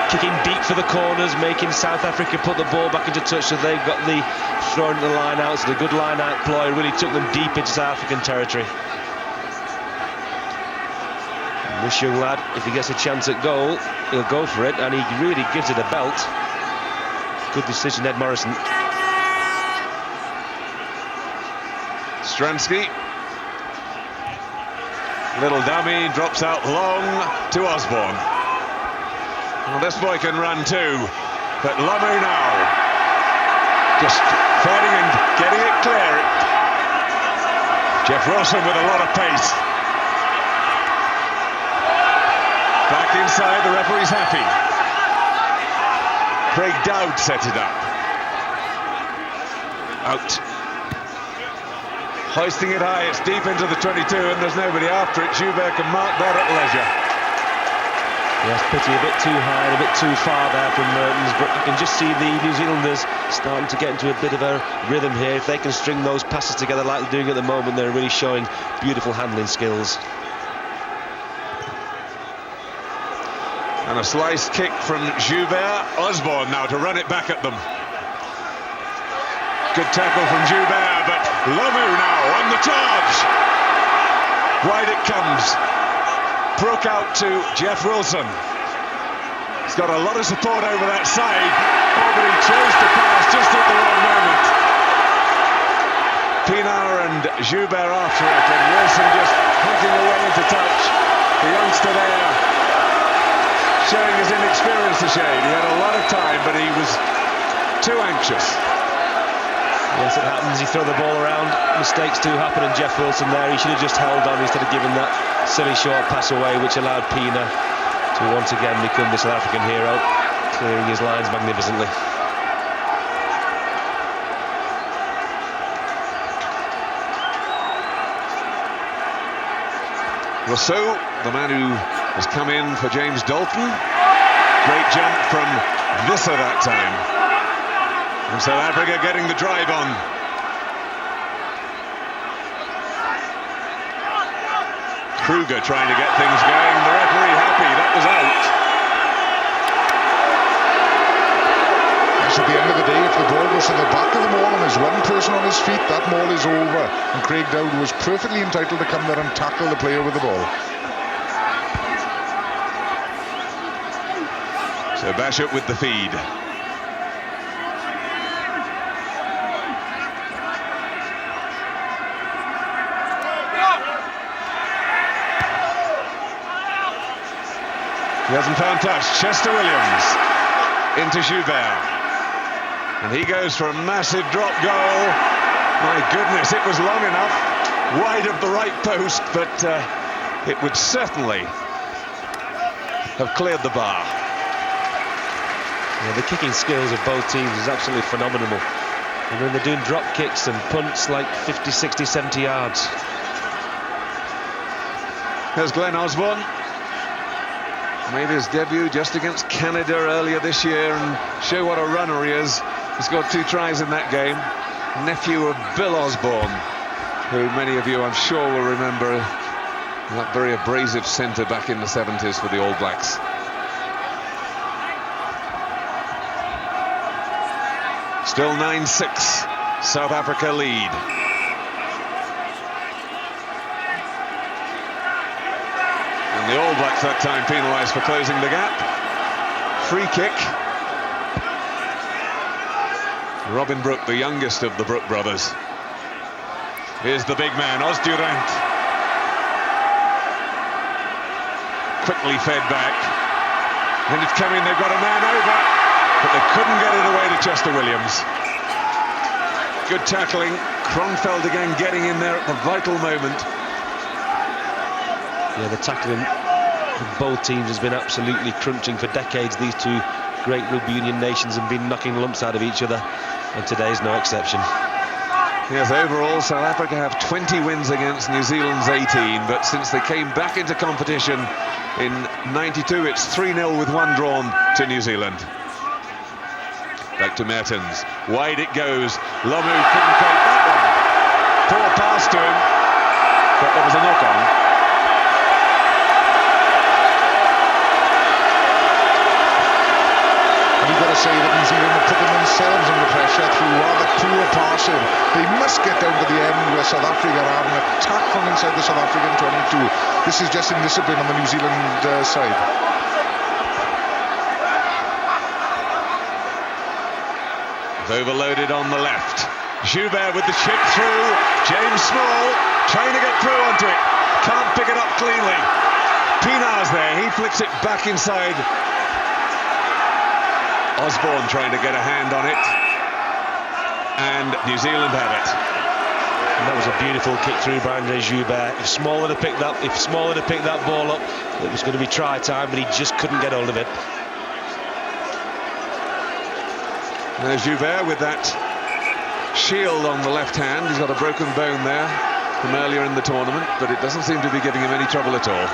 Speaker 3: Kicking deep for the corners, making South Africa put the ball back into touch, so they've got the throwing the line out. So the good line out ploy really took them deep into South African territory. This young lad, if he gets a chance at goal, he'll go for it, and he really gives it a belt. Good decision, Ed Morrison.
Speaker 2: Stransky. Little dummy, drops out long to Osborne. Well, this boy can run too, but Lomu now. Just fighting and getting it clear. Jeff Wilson with a lot of pace. Back inside, the referee's happy. Craig Dowd set it up. Out. Hoisting it high, it's deep into the 22 and there's nobody after it. Joubert can mark that at leisure.
Speaker 3: Yes, pity a bit too high and a bit too far there from Mertens, but you can just see the New Zealanders starting to get into a bit of a rhythm here. If they can string those passes together like they're doing at the moment, they're really showing beautiful handling skills.
Speaker 2: And a slice kick from Joubert. Osborne now to run it back at them. Good tackle from Joubert, but Lomu now on the charge. Wide it comes. Brook out to Jeff Wilson. He's got a lot of support over that side. Oh, but he chose to pass just at the wrong moment. Pienaar and Joubert after it, and Wilson just hacking away into touch. The youngster there showing his inexperience a shade. He had a lot of time, but he was too anxious.
Speaker 3: Yes, it happens. You throw the ball around, mistakes do happen, and Jeff Wilson there, he should have just held on instead of giving that silly short pass away, which allowed Pienaar to once again become the South African hero, clearing his lines magnificently.
Speaker 2: Rousseau, the man who has come in for James Dalton. Great jump from Visser that time. And South Africa getting the drive on. Kruger trying to get things going. The referee happy, that was out.
Speaker 4: Yes, at the end of the day, if the ball goes to the back of the maul and there's one person on his feet, that maul is over. And Craig Dowd was perfectly entitled to come there and tackle the player with the ball.
Speaker 2: So Bashop with the feed. He hasn't found touch. Chester Williams into Joubert. And he goes for a massive drop goal. My goodness, it was long enough. Wide of the right post, but it would certainly have cleared the bar.
Speaker 3: Yeah, the kicking skills of both teams is absolutely phenomenal. And then they're doing drop kicks and punts like 50, 60, 70 yards.
Speaker 2: There's Glenn Osborne. Made his debut just against Canada earlier this year and show what a runner he is. He scored 2 tries in that game. Nephew of Bill Osborne, who many of you I'm sure will remember that very abrasive centre back in the 70s for the All Blacks. Still 9-6, South Africa lead. And the All Blacks that time penalised for closing the gap. Free kick. Robin Brook, the youngest of the Brook brothers. Here's the big man, Osdurant. Quickly fed back. And it's coming, they've got a man over. But they couldn't get it away to Chester Williams. Good tackling. Kronfeld again getting in there at the vital moment.
Speaker 3: Yeah, the tackling of both teams has been absolutely crunching for decades. These two great rugby union nations have been knocking lumps out of each other, and today's no exception.
Speaker 2: Yes, overall South Africa have 20 wins against New Zealand's 18, but since they came back into competition in '92, it's 3-0 with 1 drawn to New Zealand. Back to Mertens, wide it goes. Lomu couldn't take that one. Poor pass to him, but there was a knock-on.
Speaker 4: And you've got to say that New Zealand are putting themselves under pressure pressure through rather poor passing. They must get down to the end where South Africa are and attack from inside the South African 22. This is just indiscipline on the New Zealand side.
Speaker 2: Overloaded on the left. Joubert with the chip through. James Small trying to get through onto it. Can't pick it up cleanly. Pinar's there. He flicks it back inside. Osborne trying to get a hand on it. And New Zealand have it.
Speaker 3: And that was a beautiful kick through by Andre Joubert. If Small had picked that ball up, it was going to be try time, but he just couldn't get hold of it.
Speaker 2: There's Joubert with that shield on the left hand. He's got a broken bone there from earlier in the tournament, but it doesn't seem to be giving him any trouble at all.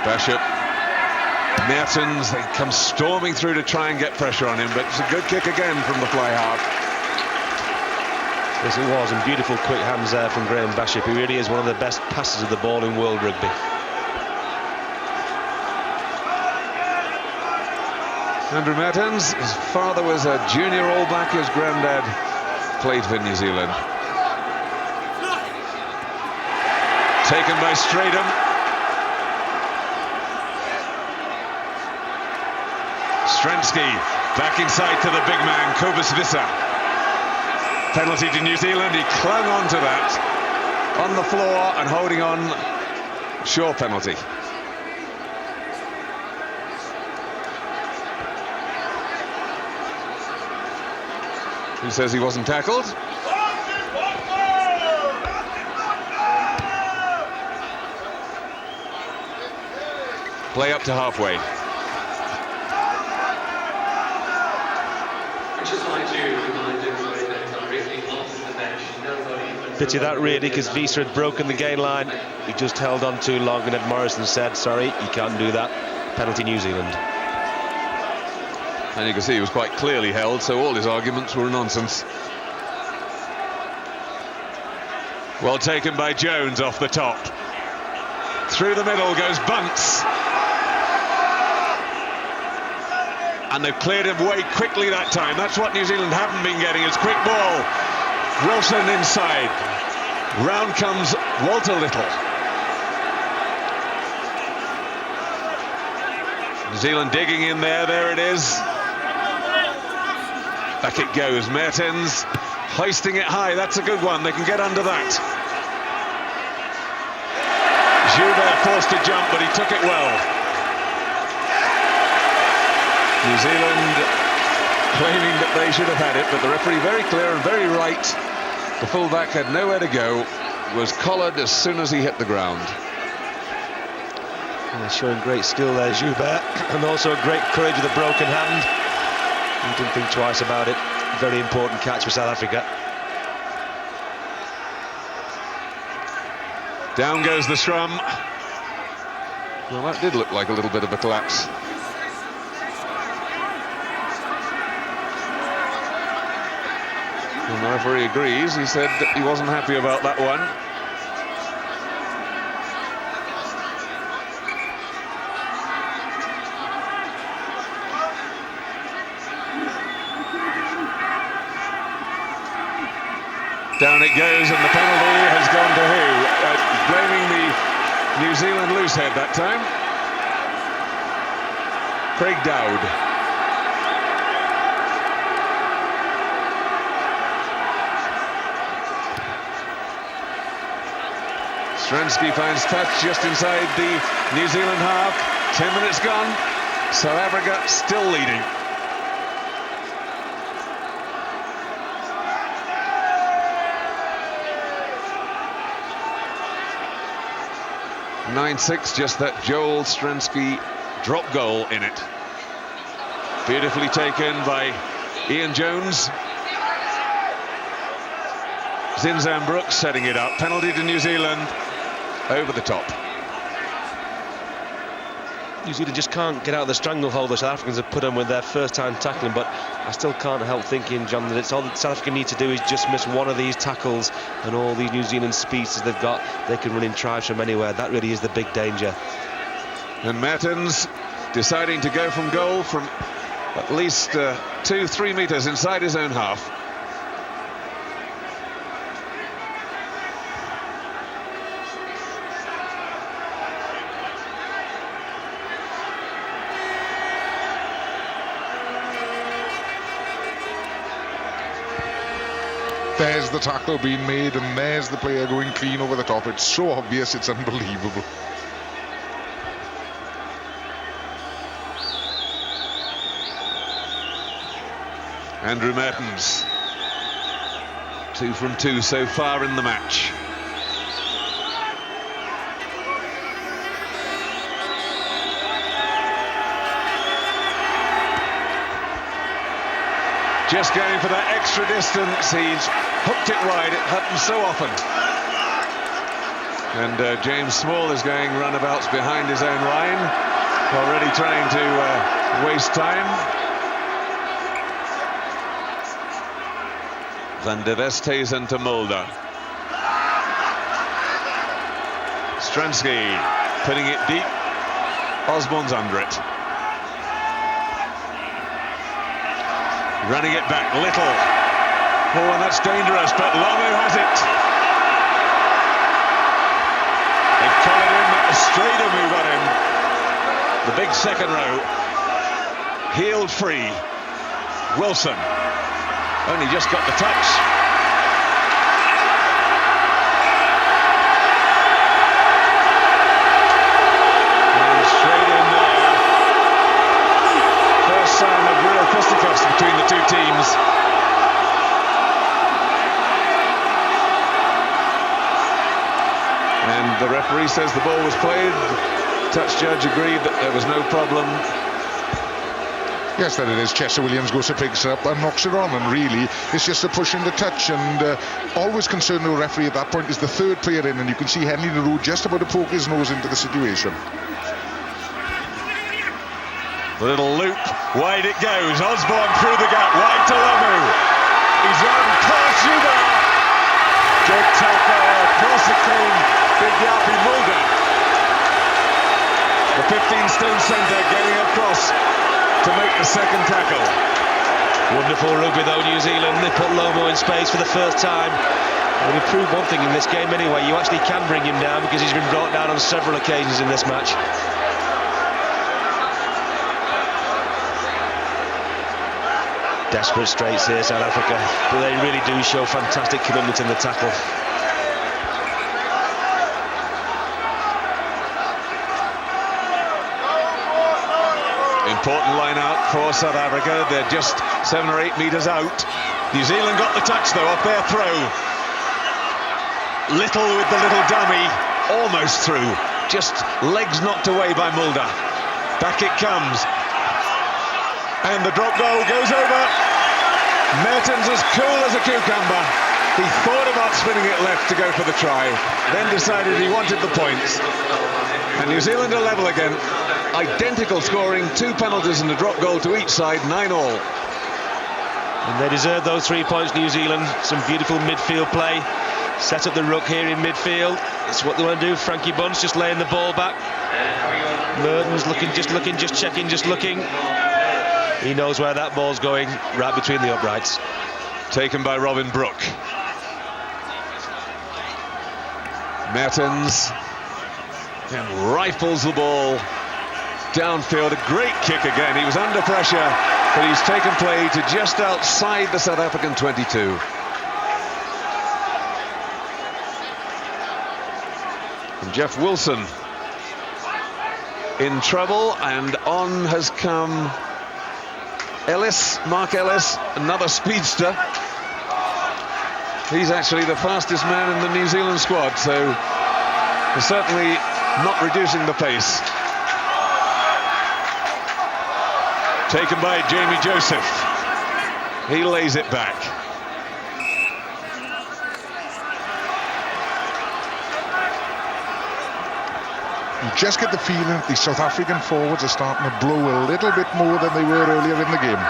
Speaker 2: Bishop, Mertens, they come storming through to try and get pressure on him, but it's a good kick again from the fly half.
Speaker 3: Yes, it was, and beautiful quick hands there from Graham Bishop. He really is one of the best passers of the ball in world rugby.
Speaker 2: Andrew Mertens, his father was a junior All Black, his granddad played for New Zealand. Taken by Stratham. Stransky back inside to the big man, Kobus Visser. Penalty to New Zealand. He clung on to that on the floor and holding on. Sure penalty. Who says he wasn't tackled? Play up to halfway.
Speaker 3: Pity that really, because Visser had broken the gain line. He just held on too long, and Ed Morrison said, sorry, you can't do that. Penalty New Zealand.
Speaker 2: And you can see he was quite clearly held, so all his arguments were nonsense. Well taken by Jones off the top. Through the middle goes Bunce. And they've cleared him away quickly that time. That's what New Zealand haven't been getting, is quick ball. Wilson inside. Round comes Walter Little. New Zealand digging in there. There it is. Back it goes. Mertens hoisting it high. That's a good one. They can get under that. Joubert forced to jump, but he took it well. New Zealand claiming that they should have had it, but the referee very clear and very right. The fullback had nowhere to go, was collared as soon as he hit the ground.
Speaker 3: Yeah, showing great skill there, Joubert, and also great courage with a broken hand. He didn't think twice about it. Very important catch for South Africa.
Speaker 2: Down goes the scrum. Well, that did look like a little bit of a collapse. And the referee agrees. He said that he wasn't happy about that one. Down it goes, and the penalty has gone to who? Blaming the New Zealand loosehead that time. Craig Dowd. Stransky finds touch just inside the New Zealand half. 10 minutes gone. South Africa still leading. (9-6), just that Joel Stransky drop goal in it. Beautifully taken by Ian Jones. Zinzan Brooks setting it up. Penalty to New Zealand. Over the top.
Speaker 3: New Zealand just can't get out of the stranglehold the South Africans have put them with their first time tackling, but I still can't help thinking, John, that it's all that South Africa need to do is just miss one of these tackles, and all these New Zealand speedsters they've got, they can run in tries from anywhere. That really is the big danger.
Speaker 2: And Mertens deciding to go from goal from at least 2-3 metres inside his own half.
Speaker 4: There's the tackle being made, and there's the player going clean over the top. It's so obvious, it's unbelievable.
Speaker 2: Andrew Mertens, 2 from 2 so far in the match. Just going for that extra distance, he's hooked it wide, it happens so often. And James Small is going runabouts behind his own line, already trying to waste time. Van der Westhuizen to Mulder. Stransky putting it deep. Osborne's under it. Running it back, Little. Oh, and that's dangerous, but Lomu has it. They've collared him, that was Strader who got him. The big second row. Healed free. Wilson. Only just got the touch. And straight in there. First sign of real fisticuffs between the two teams. And the referee says the ball was played. Touch judge agreed that there was no problem.
Speaker 4: Yes, there it is. Chester Williams goes to picks up and knocks it on, and really it's just a push and a touch, and always concerned the referee at that point is the third player in, and you can see Henry LaRue just about to poke his nose into the situation.
Speaker 2: Little loop, wide it goes, Osborne through the gap, wide to Lomu. He's on course, Juba. Good tackle across the clean, big yappy Mulder. The 15-stone centre getting across to make the second tackle.
Speaker 3: Wonderful rugby though, New Zealand. They put Lomu in space for the first time. And we proved one thing in this game anyway, you actually can bring him down, because he's been brought down on several occasions in this match. Desperate straights here, South Africa, but they really do show fantastic commitment in the tackle.
Speaker 2: Important line out for South Africa. They're just 7 or 8 metres out. New Zealand got the touch though off their throw. Little with the little dummy, almost through. Just legs knocked away by Mulder. Back it comes. And the drop goal goes over. Mertens as cool as a cucumber. He thought about spinning it left to go for the try, then decided he wanted the points. And New Zealand are level again. Identical scoring, 2 penalties and a drop goal to each side, 9-all.
Speaker 3: And they deserve those 3 points, New Zealand. Some beautiful midfield play. Set up the ruck here in midfield. That's what they want to do. Frankie Bunce just laying the ball back. Mertens looking, just checking, just looking. He knows where that ball's going, right between the uprights.
Speaker 2: Taken by Robin Brooke. Mertens and rifles the ball downfield. A great kick again. He was under pressure, but he's taken play to just outside the South African 22. And Jeff Wilson in trouble, and on has come Ellis, Mark Ellis, another speedster. He's actually the fastest man in the New Zealand squad, so he's certainly not reducing the pace. Taken by Jamie Joseph. He lays it back.
Speaker 4: You just get the feeling that the South African forwards are starting to blow a little bit more than they were earlier in the game.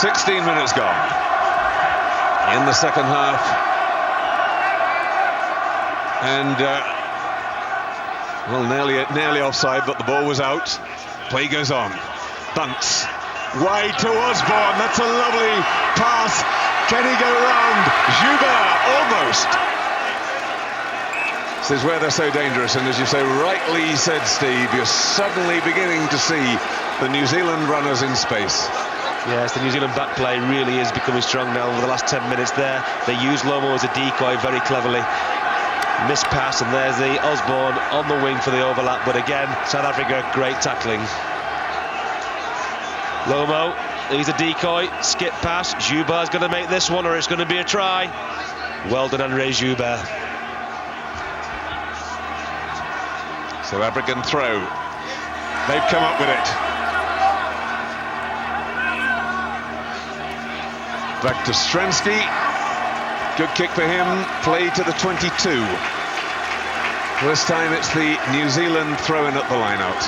Speaker 2: 16 minutes gone in the second half, and well, nearly offside, but the ball was out. Play goes on. Bunts wide to Osborne. That's a lovely pass. Can he go round? Joubert almost. This is where they're so dangerous, and as you so rightly said, Steve, you're suddenly beginning to see the New Zealand runners in space.
Speaker 3: Yes, the New Zealand back play really is becoming strong now over the last 10 minutes there. They use Lomo as a decoy very cleverly. Missed pass, and there's the Osborne on the wing for the overlap, but again, South Africa, great tackling. Lomo, he's a decoy, skip pass. Joubert's going to make this one, or it's going to be a try. Well done, Andre Joubert.
Speaker 2: South African throw. They've come up with it. Back to Stransky. Good kick for him. Play to the 22. This time it's the New Zealand throw-in at the line-out.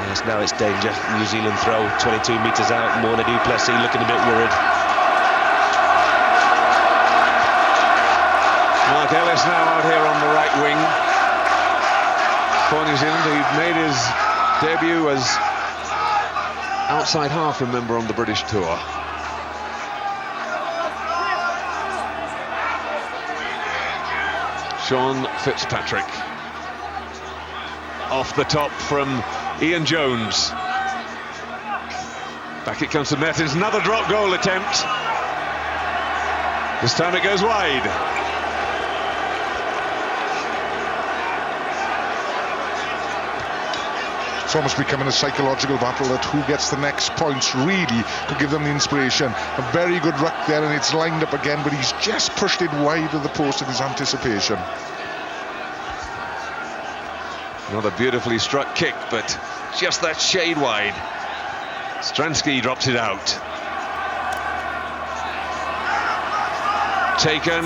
Speaker 3: Yes, now it's danger. New Zealand throw, 22 metres out. Mona du Plessis looking a bit worried.
Speaker 2: Mark Ellis now out here on the right wing for New Zealand. He made his debut as outside half, remember, on the British tour. Sean Fitzpatrick. Off the top from Ian Jones. Back it comes to Mertens. Another drop goal attempt. This time it goes wide.
Speaker 4: It's almost becoming a psychological battle that who gets the next points really could give them the inspiration. A very good ruck there, and it's lined up again, but he's just pushed it wide of the post in his anticipation.
Speaker 2: Not a beautifully struck kick, but just that shade wide. Stransky drops it out. Taken.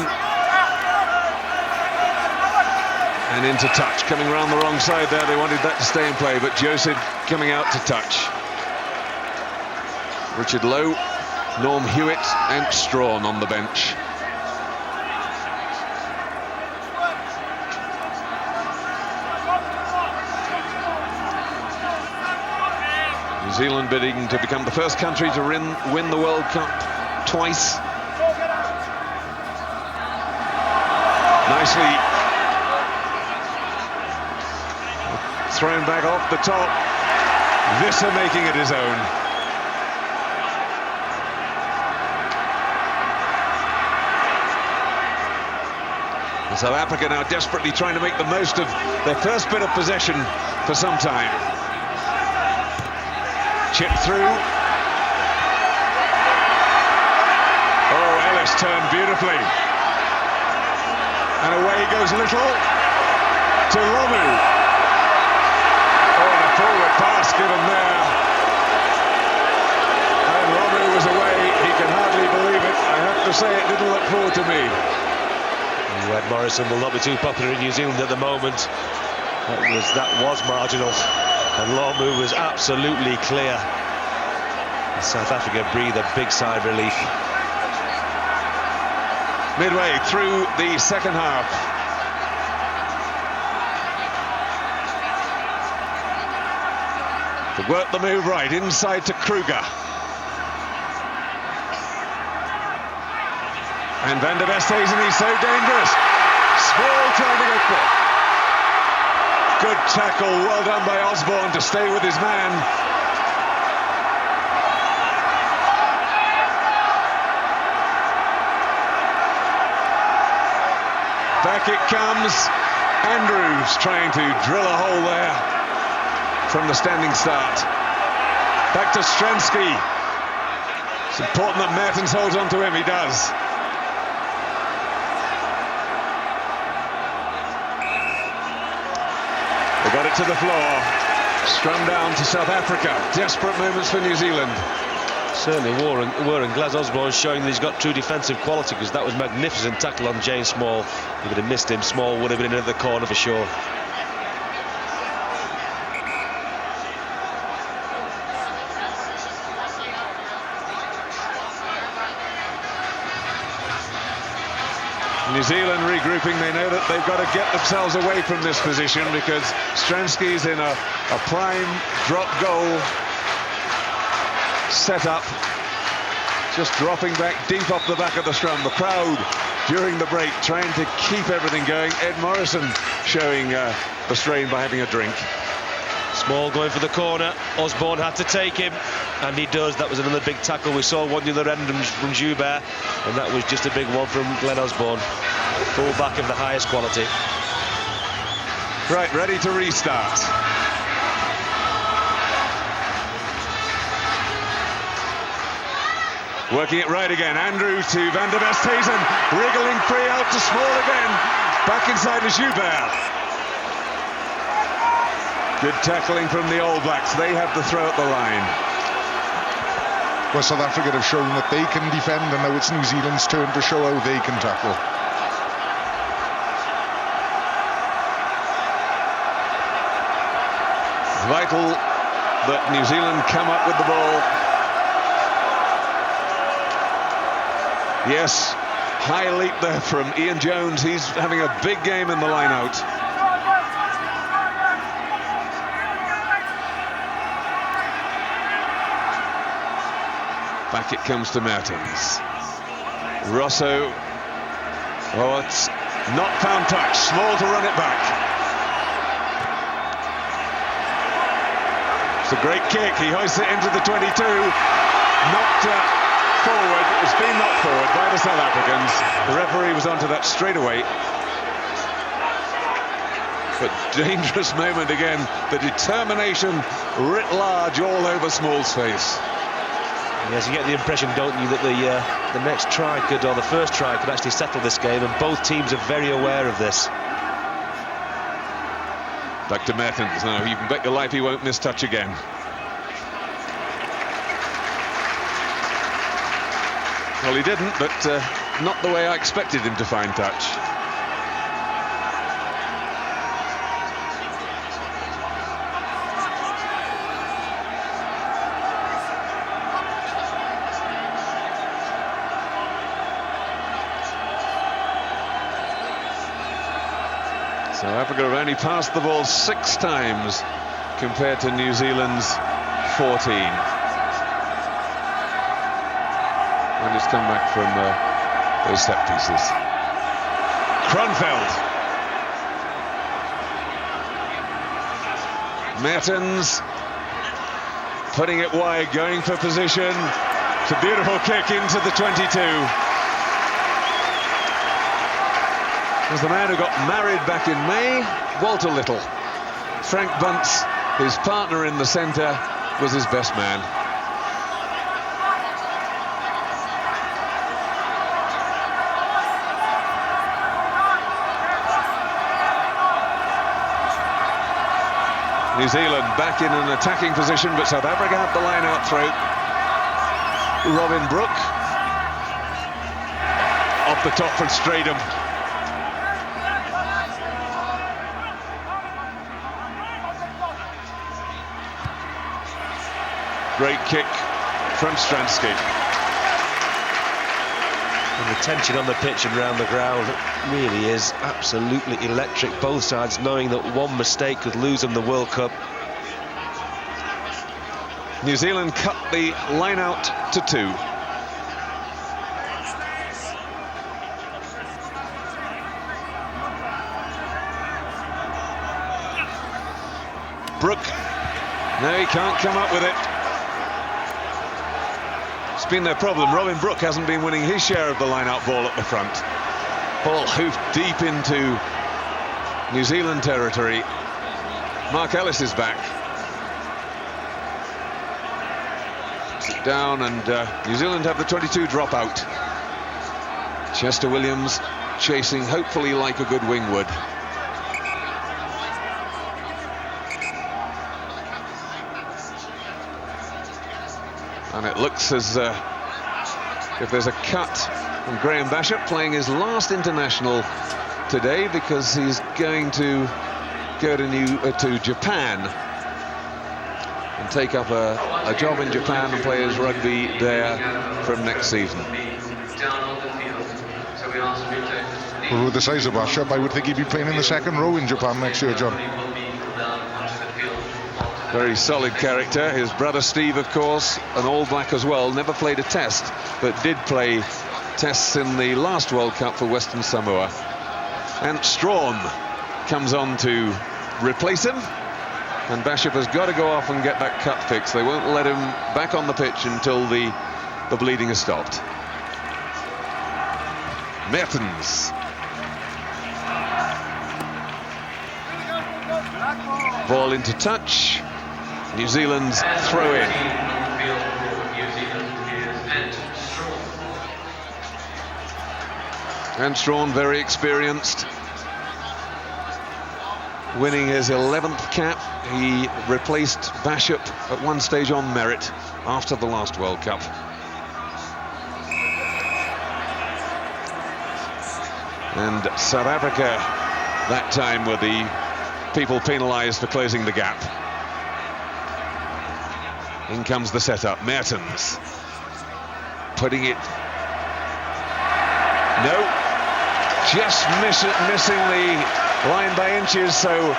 Speaker 2: And into touch, coming around the wrong side there. They wanted that to stay in play, but Joseph coming out to touch. Richard Lowe, Norm Hewitt and Strawn on the bench. New Zealand bidding to become the first country to win the World Cup twice. Nicely thrown back off the top. Visser making it his own. And South Africa now desperately trying to make the most of their first bit of possession for some time. Chip through. Oh, Ellis turned beautifully. And away goes Little to Lomu. Forward pass given there, and Lomu was away. He can hardly believe it. I have to say, it didn't look forward to me.
Speaker 3: Red Morrison will not be too popular in New Zealand at the moment. That was marginal, and Lomu was absolutely clear. And South Africa breathed a big sigh of relief.
Speaker 2: Midway through the second half. To work the move right, inside to Kruger. And Van der Westhuizen, he's so dangerous. Small trying to go quick. Good tackle, well done by Osborne to stay with his man. Back it comes. Andrews trying to drill a hole there from the standing start. Back to Stransky. It's important that Mertens holds on to him. He does. They got it to the floor. Scrum down to South Africa. Desperate moments for New Zealand.
Speaker 3: Certainly were, and Glas Osborne showing that he's got true defensive quality, because that was a magnificent tackle on James Small. If he'd have missed him, Small would have been in the corner for sure.
Speaker 2: New Zealand regrouping. They know that they've got to get themselves away from this position because Stransky's in a prime drop goal set up, just dropping back deep off the back of the scrum. The crowd during the break trying to keep everything going. Ed Morrison showing the strain by having a drink.
Speaker 3: Small going for the corner. Osborne had to take him, and he does. That was another big tackle. We saw one the other end from Joubert, and that was just a big one from Glenn Osborne. Full back of the highest quality.
Speaker 2: Right, ready to restart. Working it right again. Andrew to Van der Westhuizen, wriggling free out to Small again. Back inside to Joubert. Good tackling from the All Blacks. They have the throw at the line.
Speaker 4: Well, South Africa have shown that they can defend, and now it's New Zealand's turn to show how they can tackle.
Speaker 2: Vital that New Zealand come up with the ball. Yes, high leap there from Ian Jones. He's having a big game in the line out. Back it comes to Mertens. Rosso. Oh, it's not found touch. Small to run it back. It's a great kick. He hoists it into the 22. Knocked forward. It's been knocked forward by the South Africans. The referee was onto that straight away. But dangerous moment again. The determination writ large all over Small's face.
Speaker 3: Yes, you get the impression, don't you, that the next try could, or the first try could actually settle this game, and both teams are very aware of this.
Speaker 2: Back to Mertens now. You can bet your life he won't miss touch again. Well, he didn't, but not the way I expected him to find touch. South Africa have only passed the ball 6 times compared to New Zealand's 14. And just come back from those set pieces. Kronfeld. Mertens putting it wide, going for position. It's a beautiful kick into the 22. Was the man who got married back in May, Walter Little. Frank Bunce, his partner in the centre, was his best man. New Zealand back in an attacking position, but South Africa had the line out through. Robin Brooke off the top from Stratham. Great kick from Stransky.
Speaker 3: And the tension on the pitch and around the ground really is absolutely electric. Both sides knowing that one mistake could lose them the World Cup.
Speaker 2: New Zealand cut the line out to 2. Brooke. No, he can't come up with it. It's been their problem. Robin Brooke hasn't been winning his share of the line-out ball at the front. Ball hoofed deep into New Zealand territory. Mark Ellis is back. Sit down, and New Zealand have the 22 drop out. Chester Williams chasing, hopefully like a good wing would. And it looks as if there's a cut from Graham Bashop, playing his last international today because he's going to go to Japan and take up a job in Japan and play his rugby there from next season.
Speaker 4: Well, with the size of Bishop, I would think he'd be playing in the second row in Japan next year, John.
Speaker 2: Very solid character. His brother Steve, of course, an All Black as well, never played a test, but did play tests in the last World Cup for Western Samoa. And Strawn comes on to replace him, and Bishop has got to go off and get that cut fixed. They won't let him back on the pitch until the bleeding has stopped. Mertens. Ball into touch. New Zealand's throw in. And Strawn, very experienced, winning his 11th cap. He replaced Bishop at one stage on merit after the last World Cup. And South Africa that time were the people penalised for closing the gap. In comes the setup. Mertens putting it. No, just missing the line by inches, so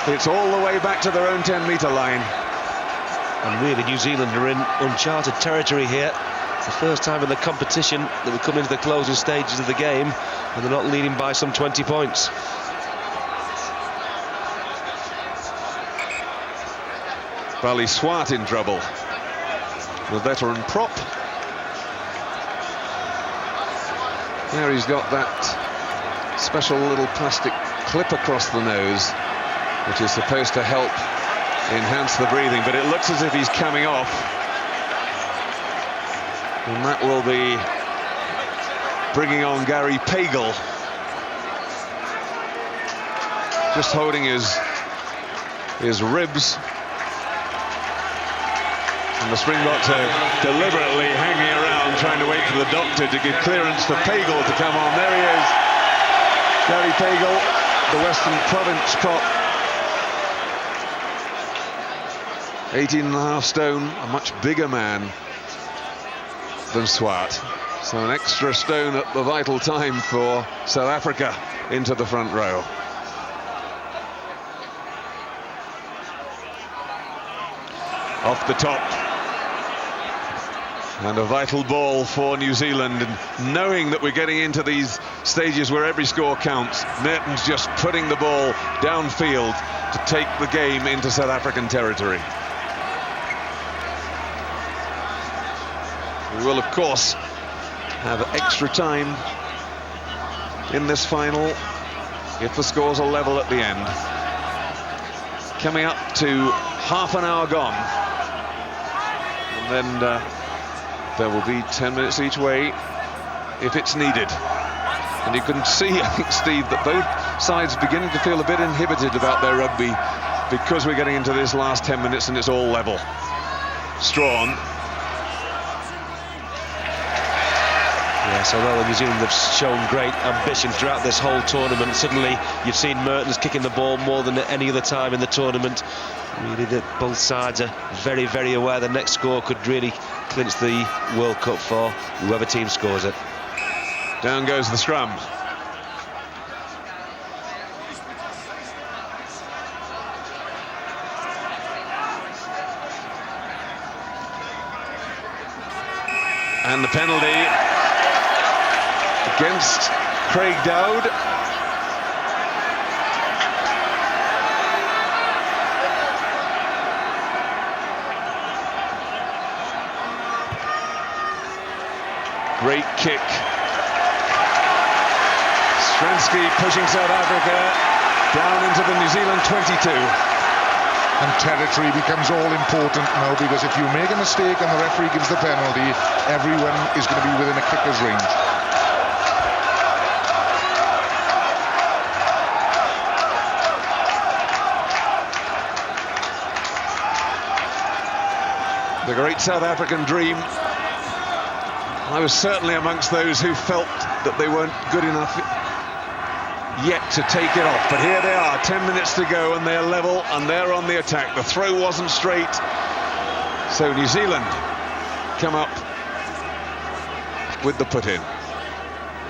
Speaker 2: it's all the way back to their own 10-metre line.
Speaker 3: And really, New Zealand are in uncharted territory here. It's the first time in the competition that we come into the closing stages of the game, and they're not leading by some 20 points.
Speaker 2: Bali Swart in trouble. The veteran prop. There he's got that special little plastic clip across the nose, which is supposed to help enhance the breathing, but it looks as if he's coming off. And that will be bringing on Gary Pagel. Just holding his ribs. And the Springboks are deliberately hanging around, trying to wait for the doctor to give clearance for Pagel to come on. There he is, Gary Pagel, the Western Province prop. 18.5 stone, a much bigger man than Swart. So an extra stone at the vital time for South Africa into the front row. Off the top. And a vital ball for New Zealand, and knowing that we're getting into these stages where every score counts, Mertens just putting the ball downfield to take the game into South African territory. We will, of course, have extra time in this final if the scores are level at the end. Coming up to half an hour gone, and then there will be 10 minutes each way if it's needed. And you can see, I think, Steve, that both sides beginning to feel a bit inhibited about their rugby because we're getting into this last 10 minutes and it's all level. Strawn.
Speaker 3: Yes, although New Zealand have shown great ambition throughout this whole tournament, suddenly you've seen Mertens kicking the ball more than at any other time in the tournament. Really, that both sides are very, very aware the next score could really clinch the World Cup for whoever team scores it.
Speaker 2: Down goes the scrum. And the penalty against Craig Dowd. Great kick. Stransky pushing South Africa down into the New Zealand 22.
Speaker 4: And territory becomes all important now, because if you make a mistake and the referee gives the penalty, everyone is going to be within a kicker's range.
Speaker 2: The great South African dream. I was certainly amongst those who felt that they weren't good enough yet to take it off, but here they are, 10 minutes to go, and they're level and they're on the attack. The throw wasn't straight, so New Zealand come up with the put in.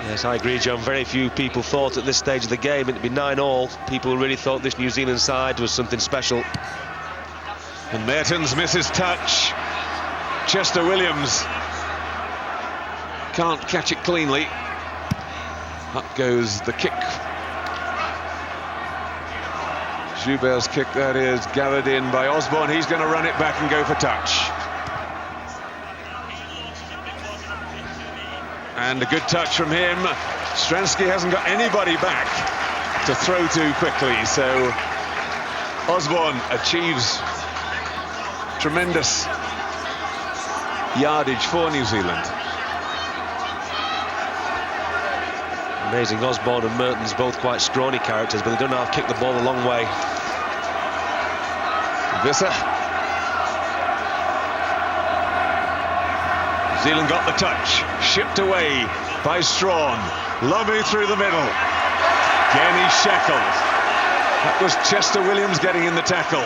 Speaker 3: Yes, I agree, John. Very few people thought at this stage of the game it'd be 9-all. People really thought this New Zealand side was something special.
Speaker 2: And Mertens misses touch. Chester Williams can't catch it cleanly. Up goes the kick. Joubert's kick, that is, gathered in by Osborne. He's going to run it back and go for touch. And a good touch from him. Stransky hasn't got anybody back to throw to quickly, so Osborne achieves tremendous yardage for New Zealand.
Speaker 3: Amazing, Osborne and Mertens both quite scrawny characters, but they don't know how to kick the ball a long way.
Speaker 2: Visser. New Zealand got the touch, shipped away by Strawn. Lomu through the middle. Again he's shackled. That was Chester Williams getting in the tackle.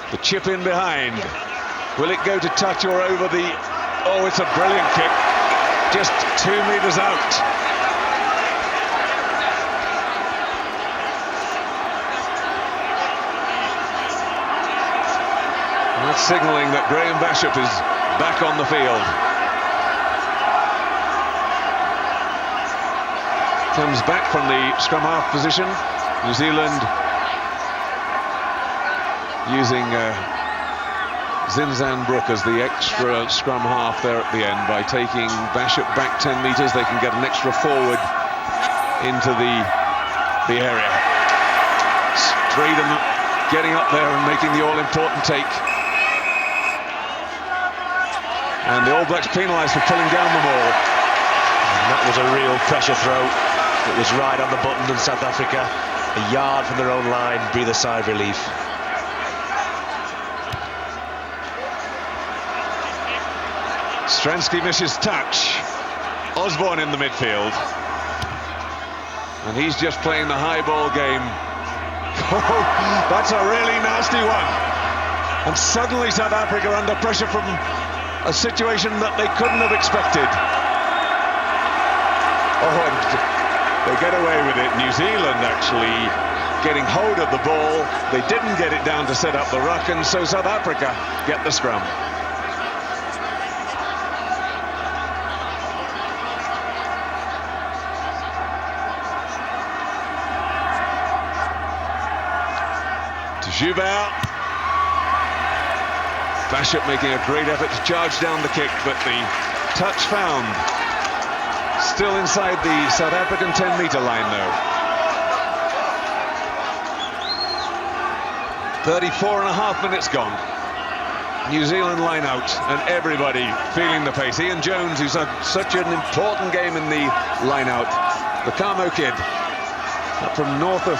Speaker 2: The chip in behind. Will it go to touch or over the... Oh, it's a brilliant kick. Just 2 meters out. And that's signalling that Graham Bishop is back on the field. Comes back from the scrum half position. New Zealand using Zinzan Brook as the extra scrum half there at the end. By taking Bishop back 10 metres, they can get an extra forward into the area. Straden getting up there and making the all-important take. And the All Blacks penalised for pulling down the ball.
Speaker 3: And that was a real pressure throw. It was right on the button, and South Africa, a yard from their own line, breathe a sigh of relief.
Speaker 2: Stransky misses touch. Osborne in the midfield. And he's just playing the high ball game. Oh, that's a really nasty one. And suddenly South Africa are under pressure from a situation that they couldn't have expected. Oh, and they get away with it. New Zealand actually getting hold of the ball. They didn't get it down to set up the ruck, and so South Africa get the scrum. To Joubert. Bishop making a great effort to charge down the kick, but the touch found. Still inside the South African 10-metre line, though. 34.5 minutes gone. New Zealand line out, and everybody feeling the pace. Ian Jones, who's had such an important game in the line out. The Kamo kid, up from north of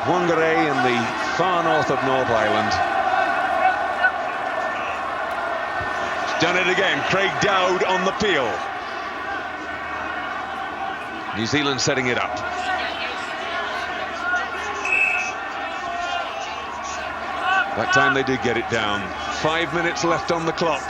Speaker 2: Whangarei in the far north of North Island. Done it again. Craig Dowd on the peel. New Zealand setting it up. That time they did get it down. 5 minutes left on the clock.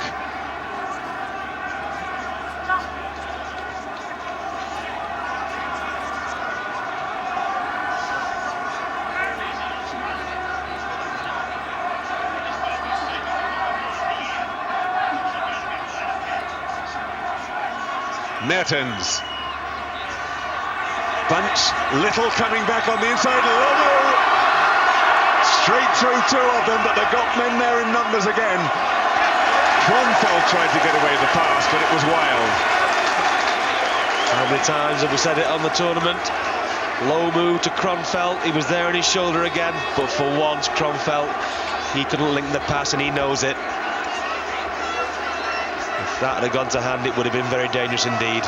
Speaker 2: Mertens. Bunch, Little coming back on the inside. Lomu straight through two of them, but they got men there in numbers again. Kronfeld tried to get away the pass, but it was wild.
Speaker 3: How many times have we said it on the tournament? Lomu to Kronfeld, he was there on his shoulder again, but for once Kronfeld, he couldn't link the pass, and he knows it. If that had gone to hand, it would have been very dangerous indeed.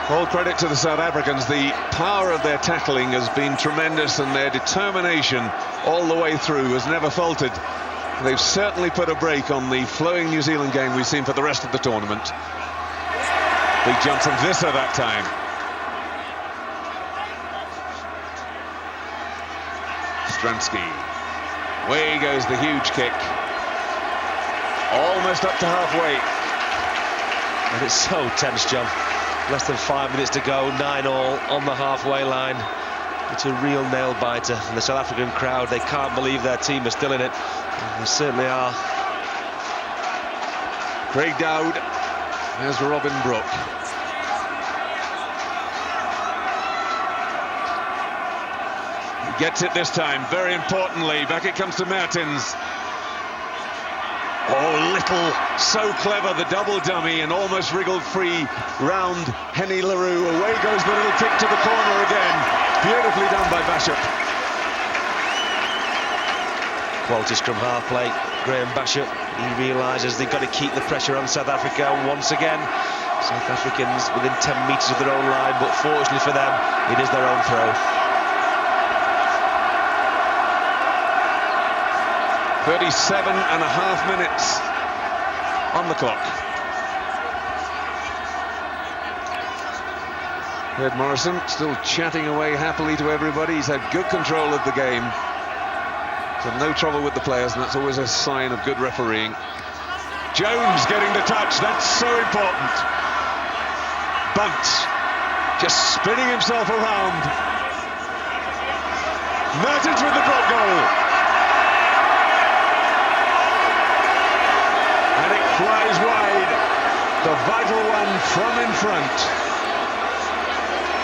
Speaker 2: All credit to the South Africans. The power of their tackling has been tremendous, and their determination all the way through has never faltered. They've certainly put a break on the flowing New Zealand game we've seen for the rest of the tournament. Big jump from Visser that time. Stransky. Away goes the huge kick. Almost up to halfway.
Speaker 3: And it's so tense, John. Less than 5 minutes to go, 9-all on the halfway line. It's a real nail-biter. And the South African crowd, they can't believe their team are still in it. And they certainly are.
Speaker 2: Craig Dowd, there's Robin Brooke. He gets it this time, very importantly. Back it comes to Mertens. Oh, Little, so clever, the double dummy, and almost wriggled free round Henny LaRue. Away goes the little kick to the corner again. Beautifully done by Bashop.
Speaker 3: Quality scrum half play. Graham Bashop, he realises they've got to keep the pressure on South Africa once again. South Africans within 10 metres of their own line, but fortunately for them, it is their own throw.
Speaker 2: 37.5 minutes on the clock. Ed Morrison still chatting away happily to everybody. He's had good control of the game. So no trouble with the players, and that's always a sign of good refereeing. Jones getting the touch, that's so important. Bunce just spinning himself around. Mertens with the drop goal. And it flies wide. The vital one from in front.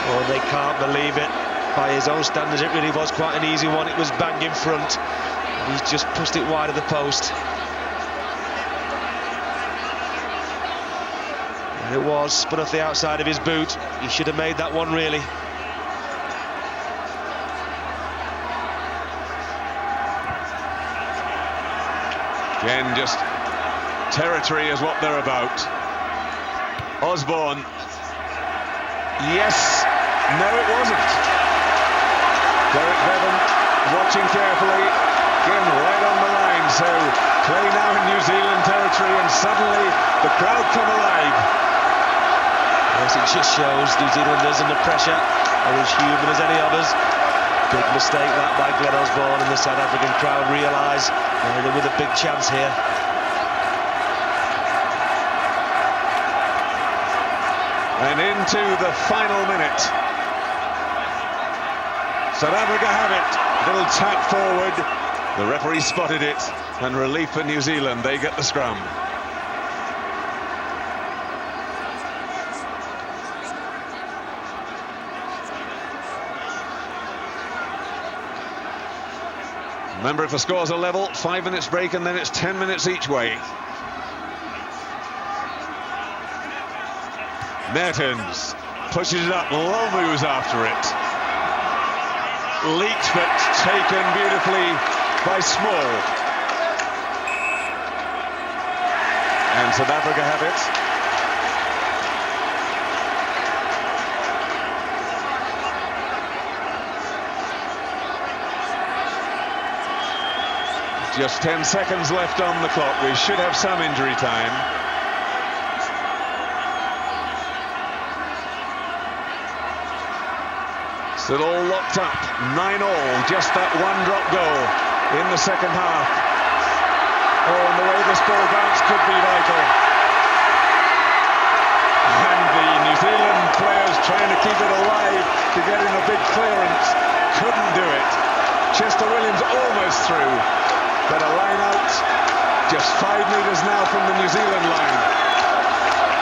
Speaker 3: Oh, they can't believe it. By his own standards, it really was quite an easy one. It was bang in front. He's just pushed it wide of the post. And it was spun off the outside of his boot. He should have made that one, really.
Speaker 2: Again, just territory is what they're about. Osborne. Yes. No, it wasn't. Derek Bevan watching carefully. Again, right on the line. So play now in New Zealand territory, and suddenly the crowd come alive.
Speaker 3: Yes, it just shows New Zealanders under pressure are as human as any others. Big mistake that by Glenn Osborne, and the South African crowd realise they're with a big chance here.
Speaker 2: And into the final minute. South Africa have it. Little tap forward. The referee spotted it, and relief for New Zealand. They get the scrum. Remember, if the scores are level, 5 minutes break, and then it's 10 minutes each way. Mertens pushes it up, Lomu's after it. Leaked, but taken beautifully by Small. And South Africa have it. Just 10 seconds left on the clock. We should have some injury time. Still all locked up, 9-all, just that one drop goal in the second half. Oh, and the way this ball bounced could be vital. And the New Zealand players trying to keep it alive to get in a big clearance, couldn't do it. Chester Williams almost through, but a line out, just 5 metres now from the New Zealand line.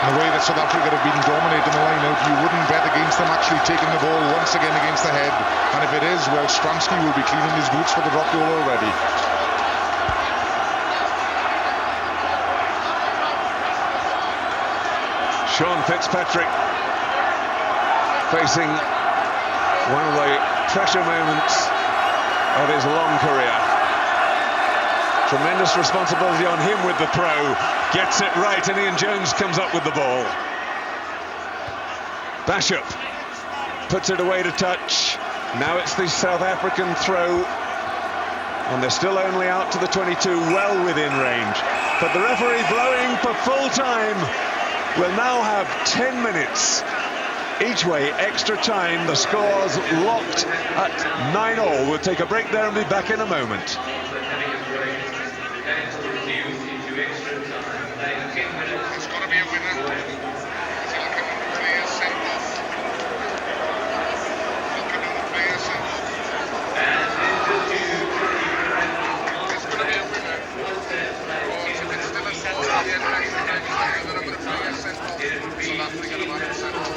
Speaker 4: The way that South Africa have been dominating the line-out, you wouldn't bet against them actually taking the ball once again against the head. And if it is, well, Stransky will be cleaning his boots for the drop goal already.
Speaker 2: Sean Fitzpatrick facing one of the pressure moments of his long career. Tremendous responsibility on him with the throw. Gets it right, and Ian Jones comes up with the ball. Bashop puts it away to touch. Now it's the South African throw, and they're still only out to the 22, well within range. But the referee blowing for full time. Will now have 10 minutes each way, extra time. The score's locked at 9-all. We'll take a break there and be back in a moment.
Speaker 6: Into extra time.
Speaker 4: It's got to be a winner. Is he looking at the players sent off? Looking at the players sent off. It's going to be a winner. Because if it's still a set at the end of extra time, he's looking at the number of players sent off. South Africa have had sent off.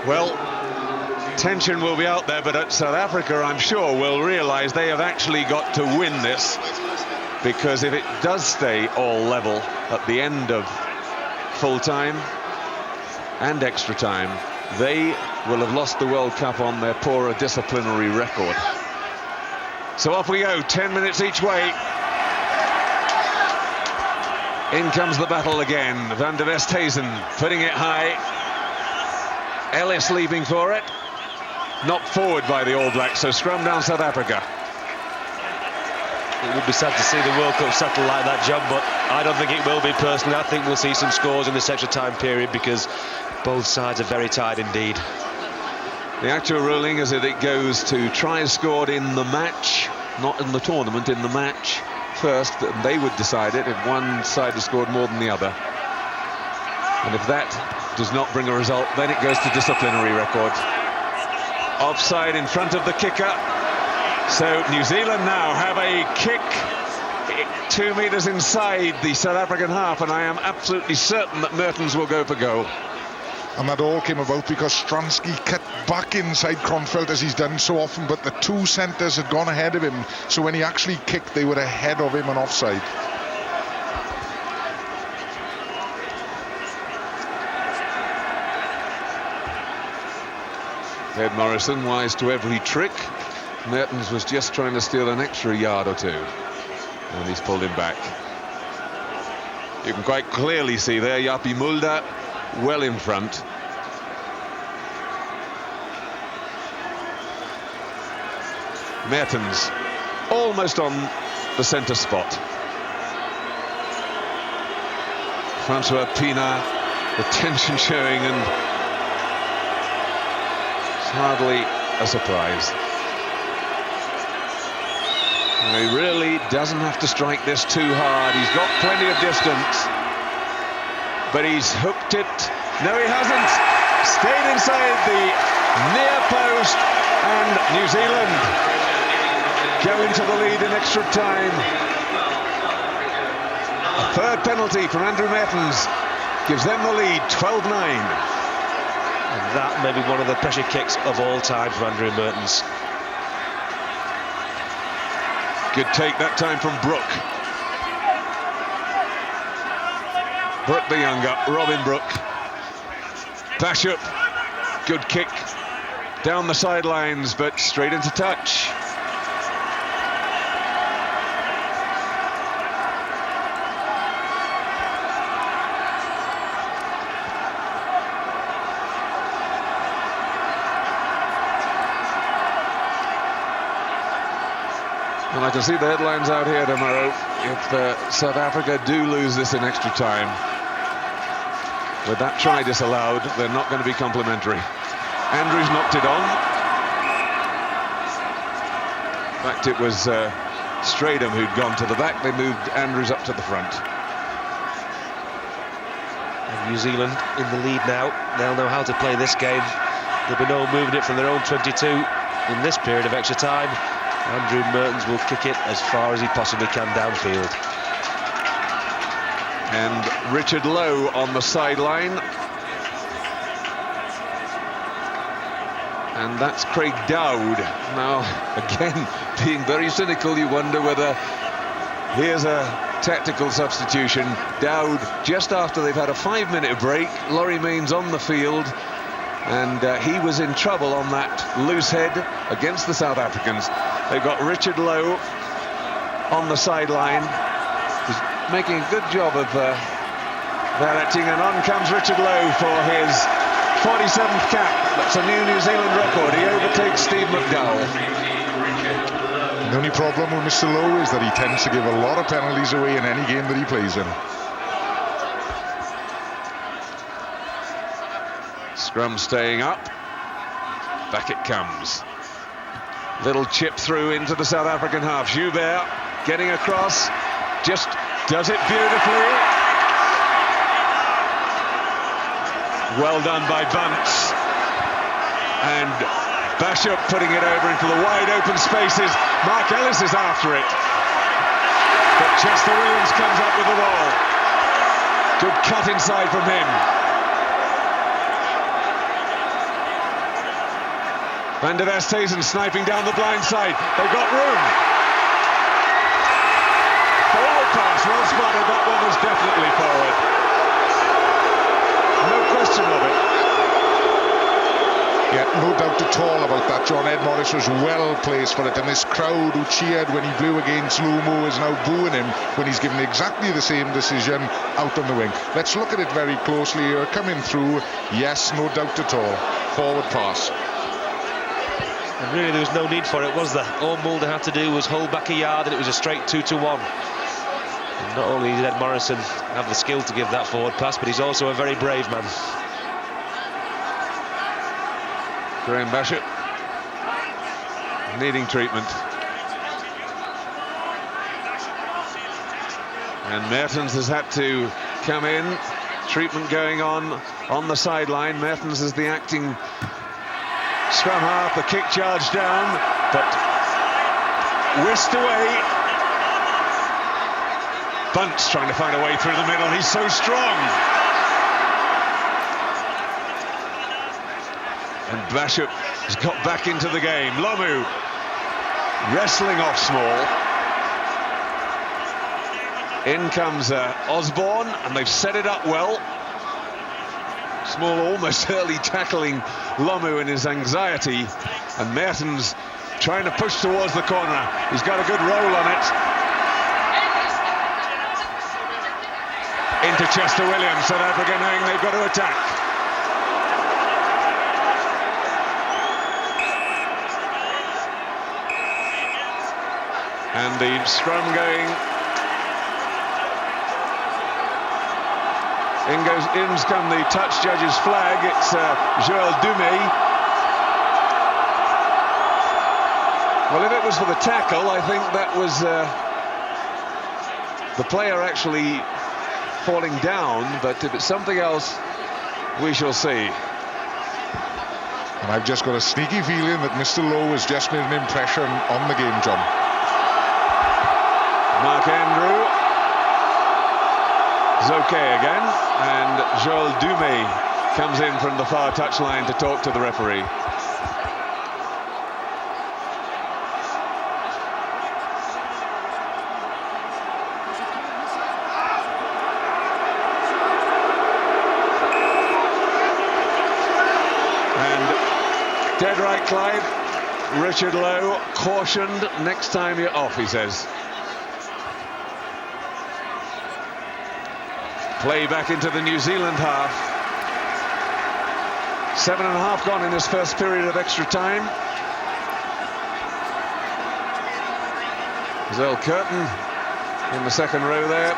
Speaker 2: Well, tension will be out there, but South Africa, I'm sure, will realise they have actually got to win this, because if it does stay all level at the end of full time and extra time, they will have lost the World Cup on their poorer disciplinary record. So off we go, 10 minutes each way. In comes the battle again. Van der Westhuizen putting it high. Ellis leaping for it. Knocked forward by the All Blacks, so scrum down South Africa.
Speaker 3: It would be sad to see the World Cup settle like that, John, but I don't think it will be personally. I think we'll see some scores in this extra time period because both sides are very tired indeed.
Speaker 2: The actual ruling is that it goes to tries scored in the match, not in the tournament, in the match first, and they would decide it if one side has scored more than the other. And if that does not bring a result, then it goes to disciplinary record. Offside in front of the kicker. So New Zealand now have a kick 2 metres inside the South African half, and I am absolutely certain that Mertens will go for goal.
Speaker 4: And that all came about because Stransky cut back inside Kronfeldt as he's done so often, but the two centres had gone ahead of him, so when he actually kicked they were ahead of him and offside.
Speaker 2: Ed Morrison wise to every trick. Mertens was just trying to steal an extra yard or two, and he's pulled him back. You can quite clearly see there Jaapie Mulder well in front. Mertens almost on the centre spot. Francois Pienaar, the tension showing, and it's hardly a surprise. He really doesn't have to strike this too hard. He's got plenty of distance, but he's hooked it. No, he hasn't. Stayed inside the near post, and New Zealand go into the lead in extra time. A third penalty from Andrew Mertens gives them the lead, 12-9.
Speaker 3: And that may be one of the pressure kicks of all time for Andrew Mertens.
Speaker 2: Good take that time from Brooke. Brooke the younger, Robin Brooke. Bashop, good kick down the sidelines, but straight into touch. And I can see the headlines out here tomorrow. If South Africa do lose this in extra time, with that try disallowed, they're not going to be complimentary. Andrews knocked it on. In fact, it was Stradham who'd gone to the back. They moved Andrews up to the front.
Speaker 3: And New Zealand in the lead now. They'll know how to play this game There'll be no moving it from their own 22 in this period of extra time. Andrew Mertens will kick it as far as he possibly can downfield.
Speaker 2: And Richard Lowe on the sideline. And that's Craig Dowd. Now, again, being very cynical, you wonder whether here's a tactical substitution. Dowd, just after they've had a 5-minute break, Laurie Mains on the field, and he was in trouble on that loose head against the South Africans. They've got Richard Lowe on the sideline. He's making a good job of directing, and on comes Richard Lowe for his 47th cap. That's a New Zealand record. He overtakes Steve McDowell.
Speaker 4: The only problem with Mr. Lowe is that he tends to give a lot of penalties away in any game that he plays in.
Speaker 2: Scrum staying up. Back it comes. Little chip through into the South African half. Joubert getting across. Just does it beautifully. Well done by Bunce. And Bashop putting it over into the wide open spaces. Mark Ellis is after it. But Chester Williams comes up with the ball. Good cut inside from him. Van der Westhuizen sniping down the blind side. They've got room. Forward pass, well spotted. That one was definitely forward. No question of it.
Speaker 4: Yeah, no doubt at all about that. John Ed Morris was well placed for it, and this crowd who cheered when he blew against Lumo is now booing him when he's given exactly the same decision out on the wing. Let's look at it very closely here. Coming through, yes, no doubt at all. Forward pass.
Speaker 3: And really there was no need for it, was there? All Mulder had to do was hold back a yard and it was a straight 2-1. And not only did Ed Morrison have the skill to give that forward pass, but he's also a very brave man.
Speaker 2: Graham Bashop needing treatment. And Mertens has had to come in. Treatment going on the sideline. Mertens is the acting scrum half. The kick charge down, but whisked away. Bunce trying to find a way through the middle. He's so strong. And Bashop has got back into the game. Lomu wrestling off Small. In comes Osborne, and they've set it up well. Small almost early tackling Lomu in his anxiety, and Mertens trying to push towards the corner. He's got a good roll on it. Into Chester Williams. South Africa knowing they've got to attack. And the scrum going. In come the touch judge's flag. It's Joël Dumais. Well, if it was for the tackle, I think that was the player actually falling down, but if it's something else, we shall see.
Speaker 4: And I've just got a sneaky feeling that Mr. Lowe has just made an impression on the game, John.
Speaker 2: Mark Andrew is okay again, and Joël Dumais comes in from the far touchline to talk to the referee. And dead right, Clive. Richard Lowe cautioned, next time you're off, he says. Play back into the New Zealand half. 7.5 gone in this first period of extra time. Zell Curtin in the second row there.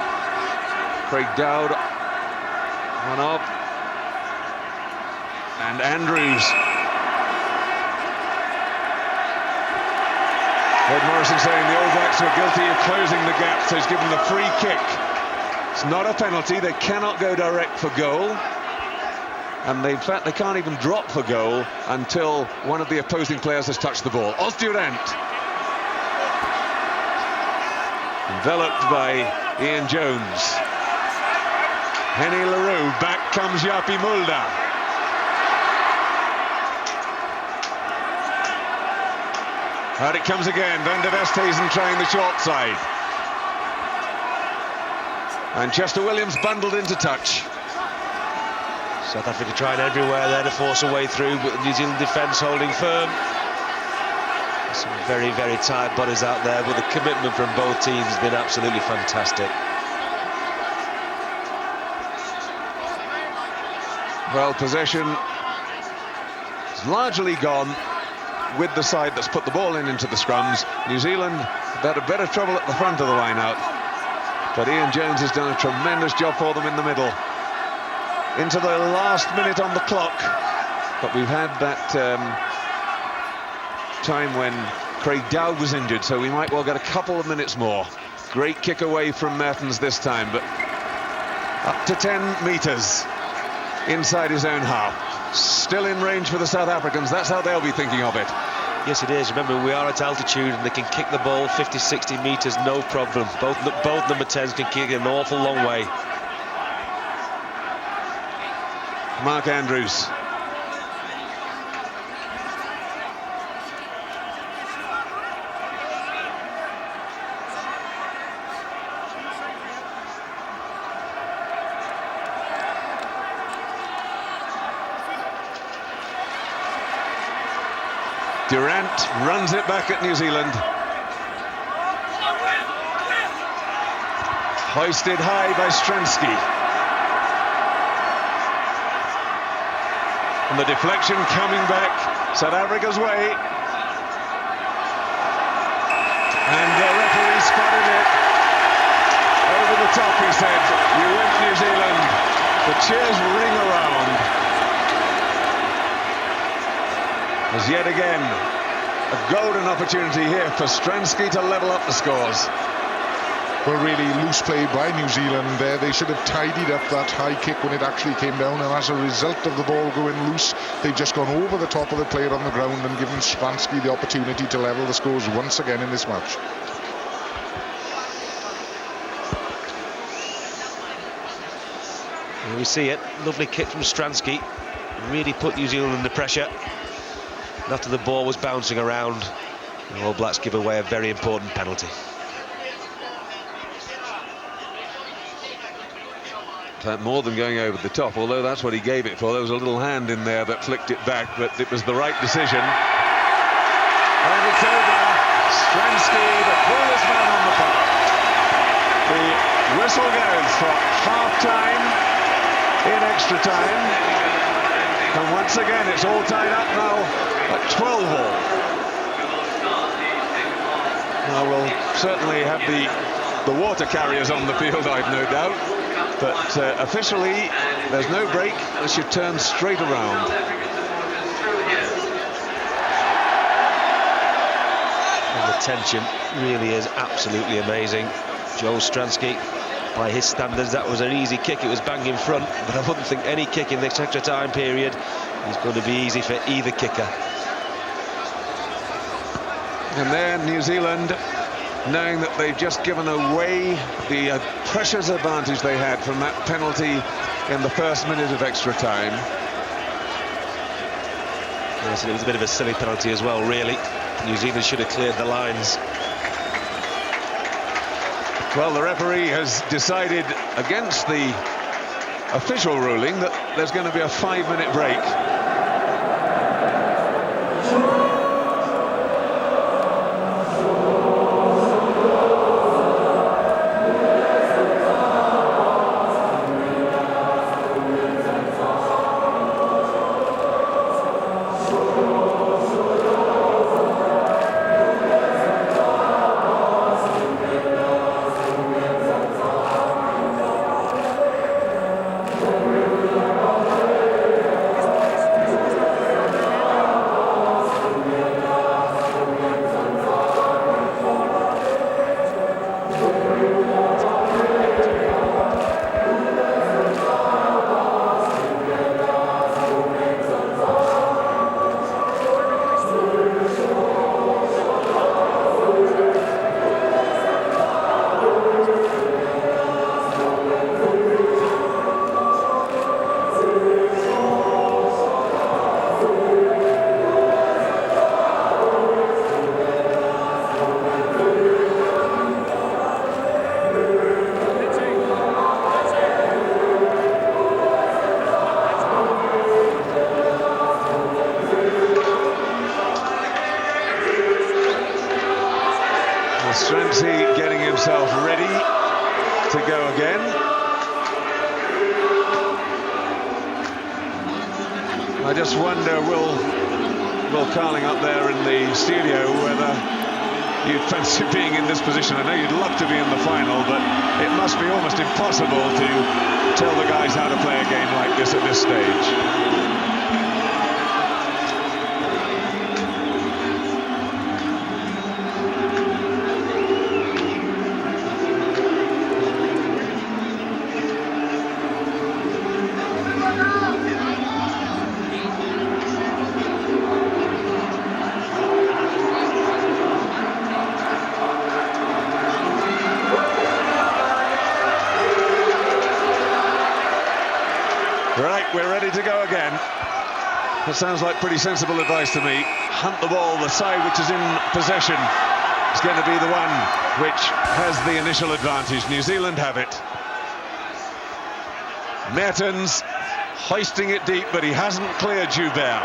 Speaker 2: Craig Dowd one up. And Andrews. Ed Morrison saying the All Blacks were guilty of closing the gap, so he's given the free kick. It's not a penalty, they cannot go direct for goal. And in fact, they can't even drop for goal until one of the opposing players has touched the ball. Osdurant. Enveloped by Ian Jones. Henny LaRue, back comes Jaappi Mulder. Out it comes again, Van der Westhuizen trying the short side. And Chester Williams bundled into touch.
Speaker 3: South Africa trying everywhere there to force a way through, but the New Zealand defence holding firm. Some very, very tired bodies out there, but the commitment from both teams has been absolutely fantastic.
Speaker 2: Well, possession is largely gone with the side that's put the ball into the scrums. New Zealand had a bit of trouble at the front of the line-out, but Ian Jones has done a tremendous job for them in the middle. Into the last minute on the clock, but we've had that time when Craig Dowd was injured, so we might well get a couple of minutes more. Great kick away from Mertens this time, but up to 10 metres inside his own half. Still in range for the South Africans. That's how they'll be thinking of it.
Speaker 3: Yes, it is. Remember, we are at altitude and they can kick the ball 50, 60 metres, no problem. Both number 10s can kick it an awful long way.
Speaker 2: Mark Andrews. Durant runs it back at New Zealand. Hoisted high by Stransky. And the deflection coming back South Africa's way. And the referee spotted it. Over the top, he said. You went, New Zealand. The cheers ring around. As yet again, a golden opportunity here for Stransky to level up the scores.
Speaker 4: Well, really loose play by New Zealand there. They should have tidied up that high kick when it actually came down, and as a result of the ball going loose, they've just gone over the top of the player on the ground and given Stransky the opportunity to level the scores once again in this match.
Speaker 3: Here we see it. Lovely kick from Stransky. Really put New Zealand under pressure. After the ball was bouncing around, the All Blacks give away a very important penalty.
Speaker 2: In fact, more than going over the top, although that's what he gave it for. There was a little hand in there that flicked it back, but it was the right decision. And it's over. Stransky, the coolest man on the park. The whistle goes for half-time in extra time. And once again, it's all tied up now at 12 all. Now we'll certainly have the water carriers on the field, I've no doubt. But officially, there's no break. This should turn straight around.
Speaker 3: And the tension really is absolutely amazing. Joe Stransky, by his standards, that was an easy kick. It was bang in front, but I wouldn't think any kick in this extra time period is going to be easy for either kicker.
Speaker 2: And then New Zealand, knowing that they've just given away the precious advantage they had from that penalty in the first minute of extra time.
Speaker 3: Yes, and it was a bit of a silly penalty as well, really. New Zealand should have cleared the lines.
Speaker 2: Well, the referee has decided against the official ruling that there's going to be a 5-minute break. getting himself ready to go again. I just wonder, Will Carling up there in the studio, whether you'd fancy being in this position. I know you'd love to be in the final, but it must be almost impossible to tell the guys how to play a game like this at this stage. Right, we're ready to go again. That sounds like pretty sensible advice to me. Hunt the ball, the side which is in possession is going to be the one which has the initial advantage. New Zealand have it. Mertens hoisting it deep, but he hasn't cleared Joubert.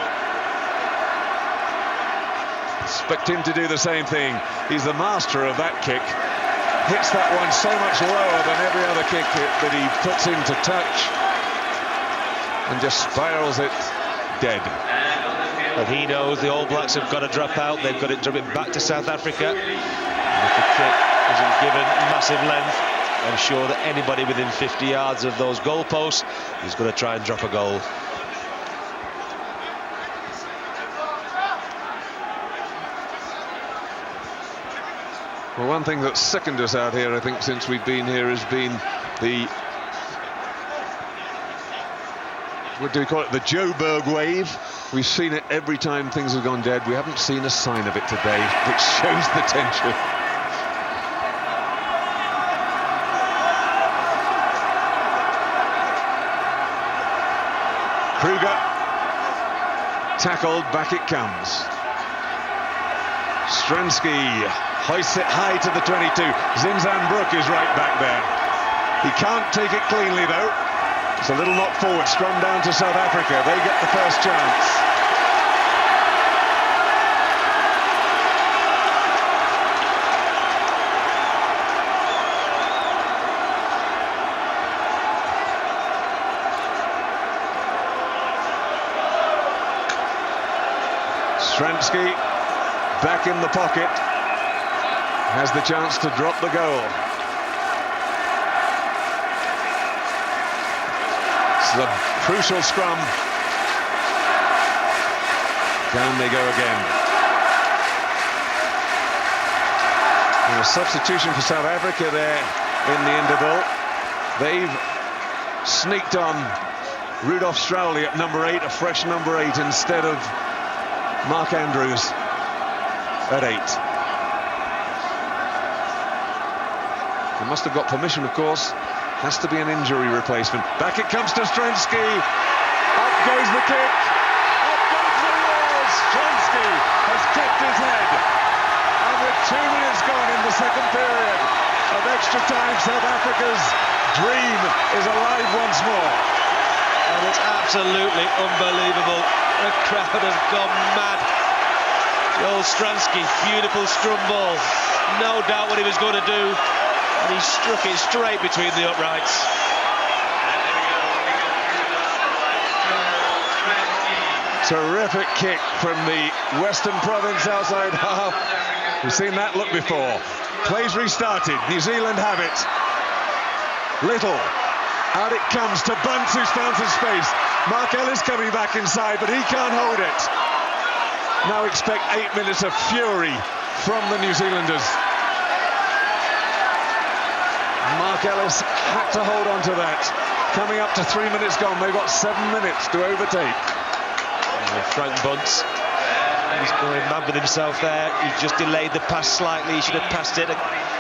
Speaker 2: Expect him to do the same thing. He's the master of that kick. Hits that one so much lower than every other kick that he puts into touch, and just spirals it dead.
Speaker 3: And he knows the All Blacks have got to drop out. They've got to drop it back to South Africa. And if the kick isn't given massive length, I'm sure that anybody within 50 yards of those goalposts is going to try and drop a goal.
Speaker 2: Well, one thing that's sickened us out here, I think, since we've been here has been the, what do we call it, the Joburg wave. We've seen it every time things have gone dead. We haven't seen a sign of it today, which shows the tension. Kruger tackled, back it comes. Stransky hoists it high to the 22. Zinzan Brook is right back there. He can't take it cleanly though. It's a little knock forward, strung down to South Africa. They get the first chance. Stransky back in the pocket, has the chance to drop the goal. It's a crucial scrum. Down they go again. And a substitution for South Africa there in the interval. They've sneaked on Rudolph Strowley at number 8, a fresh number 8 instead of Mark Andrews at 8. They must have got permission, of course. Has to be an injury replacement. Back it comes to Stransky. Up goes the kick. Up goes the walls. Stransky has kept his head. And with 2 minutes gone in the second period of extra time, South Africa's dream is alive once more.
Speaker 3: And it's absolutely unbelievable. The crowd has gone mad. Joel Stransky, beautiful scrum ball. No doubt what he was going to do. And he struck it straight between the uprights.
Speaker 2: Terrific kick from the Western Province outside half. We've seen that look before. Plays restarted. New Zealand have it. Little. Out it comes to Bunce, who's found some space. Mark Ellis coming back inside, but he can't hold it. Now expect 8 minutes of fury from the New Zealanders. Mark Ellis had to hold on to that. Coming up to 3 minutes gone, they've got 7 minutes to overtake.
Speaker 3: Frank Bunce, he's going mad with himself there. He just delayed the pass slightly. He should have passed it a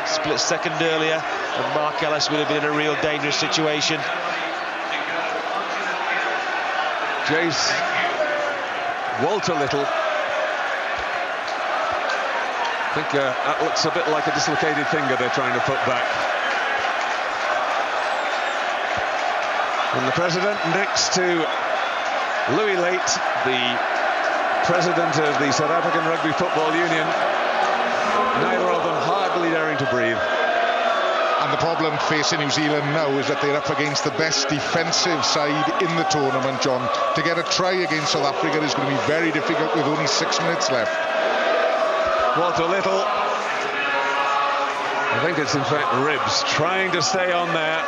Speaker 3: split second earlier, and Mark Ellis would have been in a real dangerous situation.
Speaker 2: Jace, Walter Little. I think that looks a bit like a dislocated finger they're trying to put back. And the president next to Louis Late, the president of the South African Rugby Football Union. Neither of them hardly daring going to breathe.
Speaker 4: And the problem facing New Zealand now is that they're up against the best defensive side in the tournament, John. To get a try against South Africa is going to be very difficult with only 6 minutes left.
Speaker 2: Walter Little, I think it's in fact Ribs, trying to stay on there.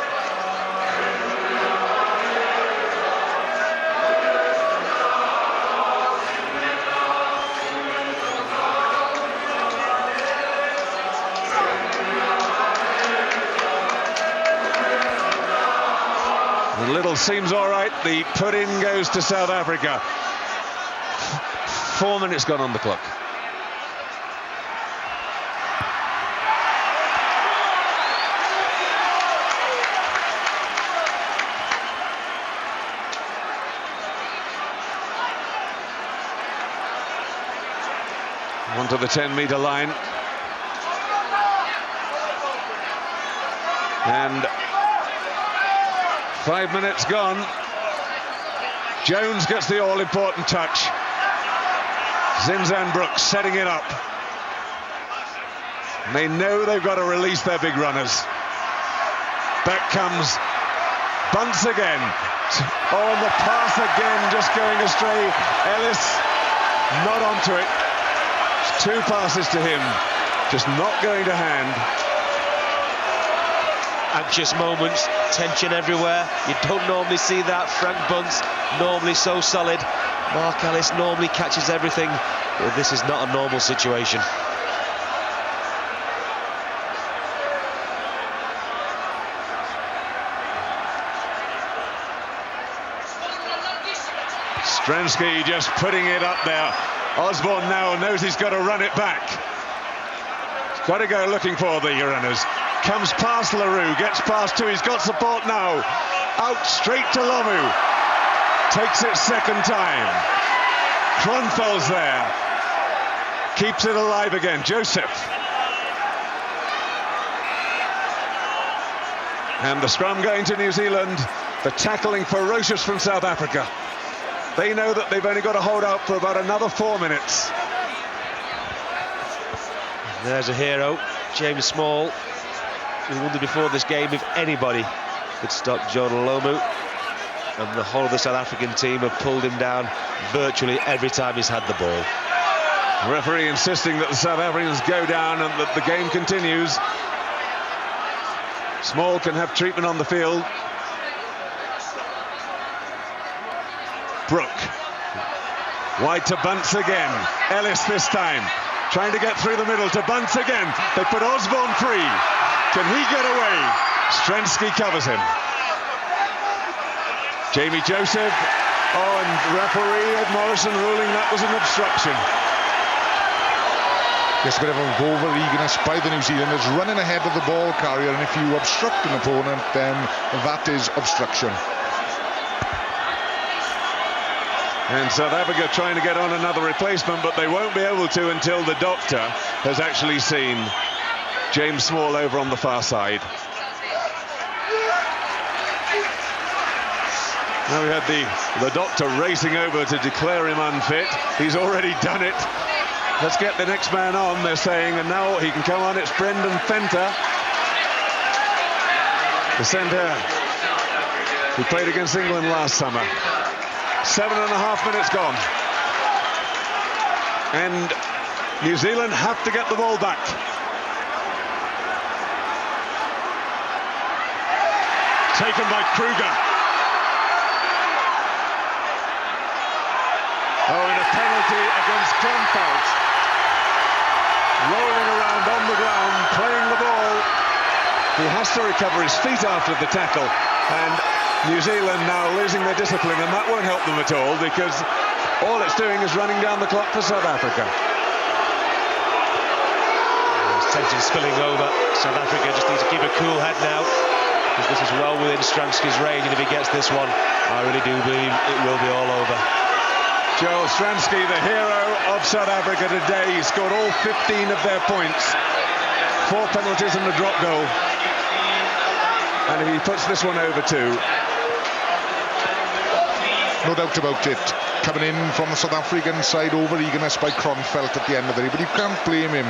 Speaker 2: Little seems all right. The put-in goes to South Africa. 4 minutes gone on the clock. Onto the 10-metre line. And 5 minutes gone. Jones gets the all-important touch. Zinzan Brooks setting it up. And they know they've got to release their big runners. Back comes Bunce again. Oh, and the pass again just going astray. Ellis not onto it. 2 passes to him, just not going to hand.
Speaker 3: Anxious moments, tension everywhere. You don't normally see that. Frank Bunce, normally so solid. Mark Ellis normally catches everything. But this is not a normal situation.
Speaker 2: Stransky just putting it up there. Osborne now knows he's got to run it back. He's got to go looking for the runners. Comes past LaRue, gets past 2, he's got support now. Out straight to Lomu. Takes it second time. Kronfeld's there. Keeps it alive again, Joseph. And the scrum going to New Zealand. The tackling ferocious from South Africa. They know that they've only got to hold out for about another 4 minutes.
Speaker 3: There's a hero, James Small. We wondered before this game if anybody could stop John Lomu, and the whole of the South African team have pulled him down virtually every time he's had the ball.
Speaker 2: The referee insisting that the South Africans go down and that the game continues. Small can have treatment on the field. Brook. Wide to Bunce again. Ellis this time. Trying to get through the middle to Bunce again. They put Osborne free. Can he get away? Stransky covers him. Jamie Joseph. Oh, and referee Ed Morrison ruling that was an obstruction.
Speaker 4: There's a bit of an over-eagerness by the New Zealanders running ahead of the ball carrier, and if you obstruct an opponent, then that is obstruction.
Speaker 2: And South Africa trying to get on another replacement, but they won't be able to until the doctor has actually seen James Small over on the far side. Now we had the doctor racing over to declare him unfit. He's already done it. Let's get the next man on, they're saying, and now he can come on. It's Brendan Fenter, the centre who played against England last summer. 7.5 minutes gone. And New Zealand have to get the ball back. Taken by Kruger. Oh, and a penalty against Kronfeldt. Rolling around on the ground, playing the ball. He has to recover his feet after the tackle. And New Zealand now losing their discipline, and that won't help them at all, because all it's doing is running down the clock for South Africa.
Speaker 3: There's tension spilling over. South Africa just needs to keep a cool head now, because this is well within Stransky's range, and if he gets this one, I really do believe it will be all over.
Speaker 2: Joel Stransky, the hero of South Africa today. He scored all 15 of their points. 4 penalties and a drop goal. And if he puts this one over too.
Speaker 4: No doubt about it. Coming in from the South African side, over-eagerness by Kronfeldt at the end of the day, but you can't blame him.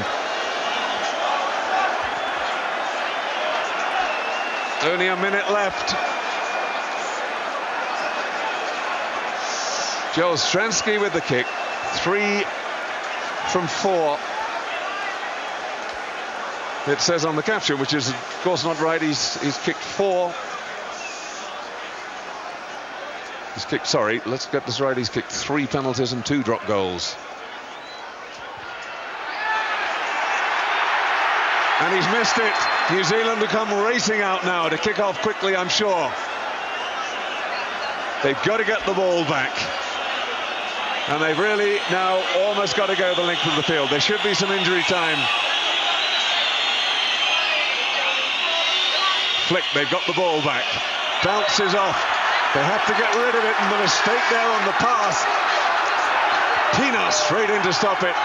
Speaker 2: Only a minute left. Joe Stransky with the kick. 3 from 4. It says on the caption, which is of course not right. He's kicked 4. He's kicked, sorry, let's get this right. He's kicked 3 penalties and 2 drop goals. And he's missed it. New Zealand will come racing out now to kick off quickly, I'm sure. They've got to get the ball back. And they've really now almost got to go the length of the field. There should be some injury time. Flick, they've got the ball back. Bounces off. They have to get rid of it, and the mistake there on the pass. Pina straight in to stop it.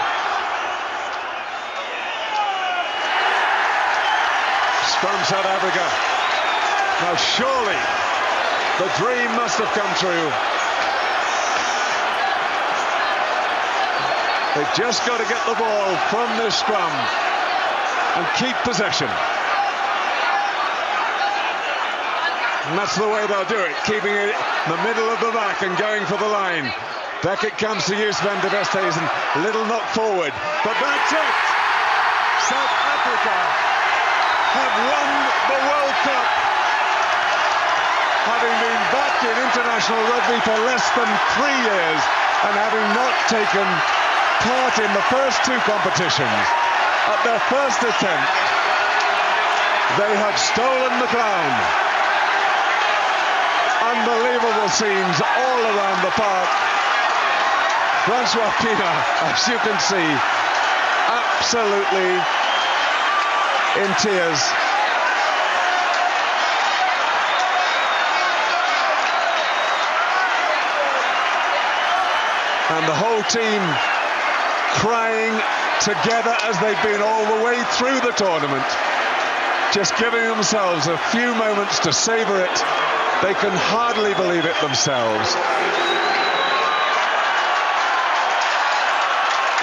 Speaker 2: Scrum South Africa. Now surely the dream must have come true. They've just got to get the ball from this scrum and keep possession. And that's the way they'll do it, keeping it in the middle of the back and going for the line. Back it comes to Joos van der Westhuizen. Little knock forward, but that's it. South Africa have won the World Cup, having been back in international rugby for less than 3 years and having not taken part in the first 2 competitions. At their first attempt, they have stolen the crown. Unbelievable scenes all around the park. Francois Pina, as you can see, absolutely in tears. And the whole team crying together as they've been all the way through the tournament, just giving themselves a few moments to savor it. They can hardly believe it themselves.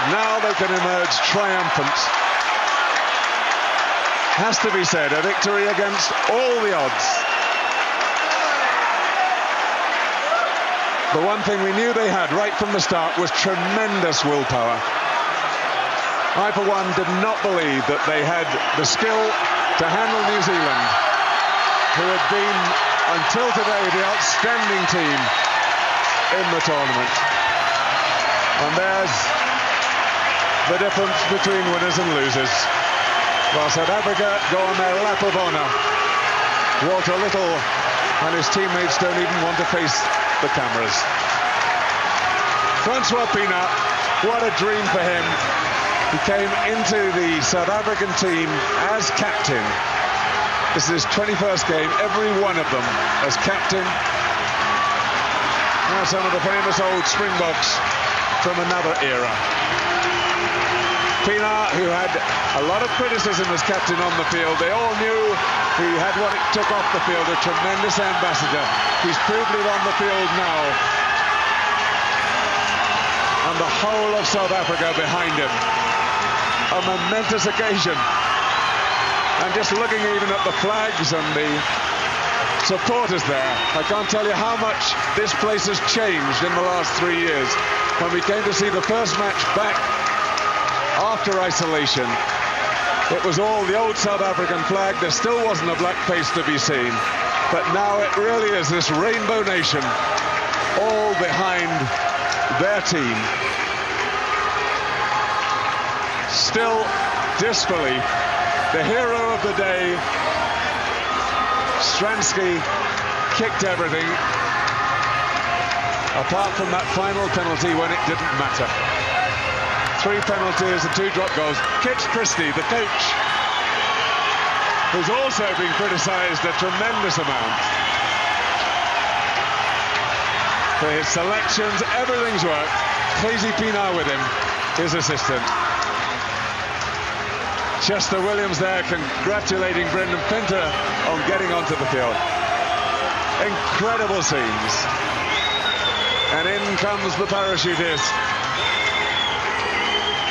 Speaker 2: Now they can emerge triumphant. Has to be said, a victory against all the odds. The one thing we knew they had right from the start was tremendous willpower. I, for one, did not believe that they had the skill to handle New Zealand, who had been, until today, the outstanding team in the tournament. And there's the difference between winners and losers. While South Africa go on their lap of honour, Walter Little and his teammates don't even want to face the cameras. Francois Pina, what a dream for him. He came into the South African team as captain. This is his 21st game, every one of them as captain. Now some of the famous old Springboks from another era. Pina, who had a lot of criticism as captain on the field, they all knew he had what it took off the field, a tremendous ambassador. He's proved it on the field now. And the whole of South Africa behind him. A momentous occasion. And just looking even at the flags and the supporters there, I can't tell you how much this place has changed in the last 3 years. When we came to see the first match back after isolation, it was all the old South African flag. There still wasn't a black face to be seen. But now it really is this rainbow nation, all behind their team. Still disbelief. The hero of the day, Stransky, kicked everything, apart from that final penalty when it didn't matter. 3 penalties and 2 drop goals. Kitch Christie, the coach, who's also been criticised a tremendous amount for his selections, everything's worked. Casey Pina with him, his assistant. Chester Williams there congratulating Brendan Pinter on getting onto the field. Incredible scenes. And in comes the parachutist.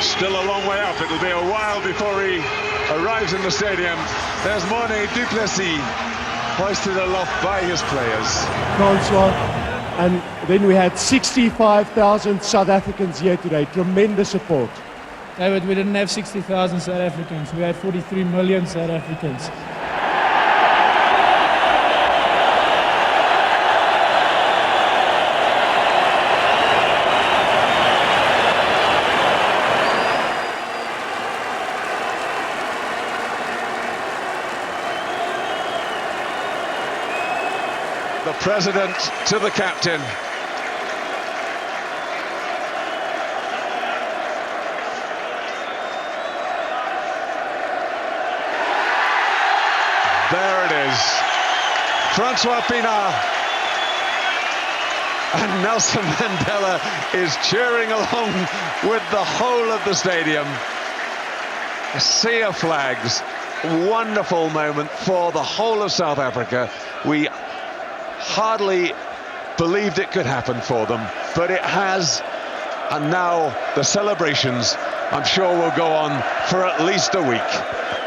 Speaker 2: Still a long way up. It'll be a while before he arrives in the stadium. There's Morné du Plessis hoisted aloft by his players.
Speaker 6: Francois. And then we had 65,000 South Africans here today. Tremendous support.
Speaker 7: David, we didn't have 60,000 South Africans. We had 43 million South Africans.
Speaker 2: The president to the captain. There it is. Francois Pienaar. And Nelson Mandela is cheering along with the whole of the stadium. A sea of flags. Wonderful moment for the whole of South Africa. We hardly believed it could happen for them, but it has. And now the celebrations, I'm sure, will go on for at least a week.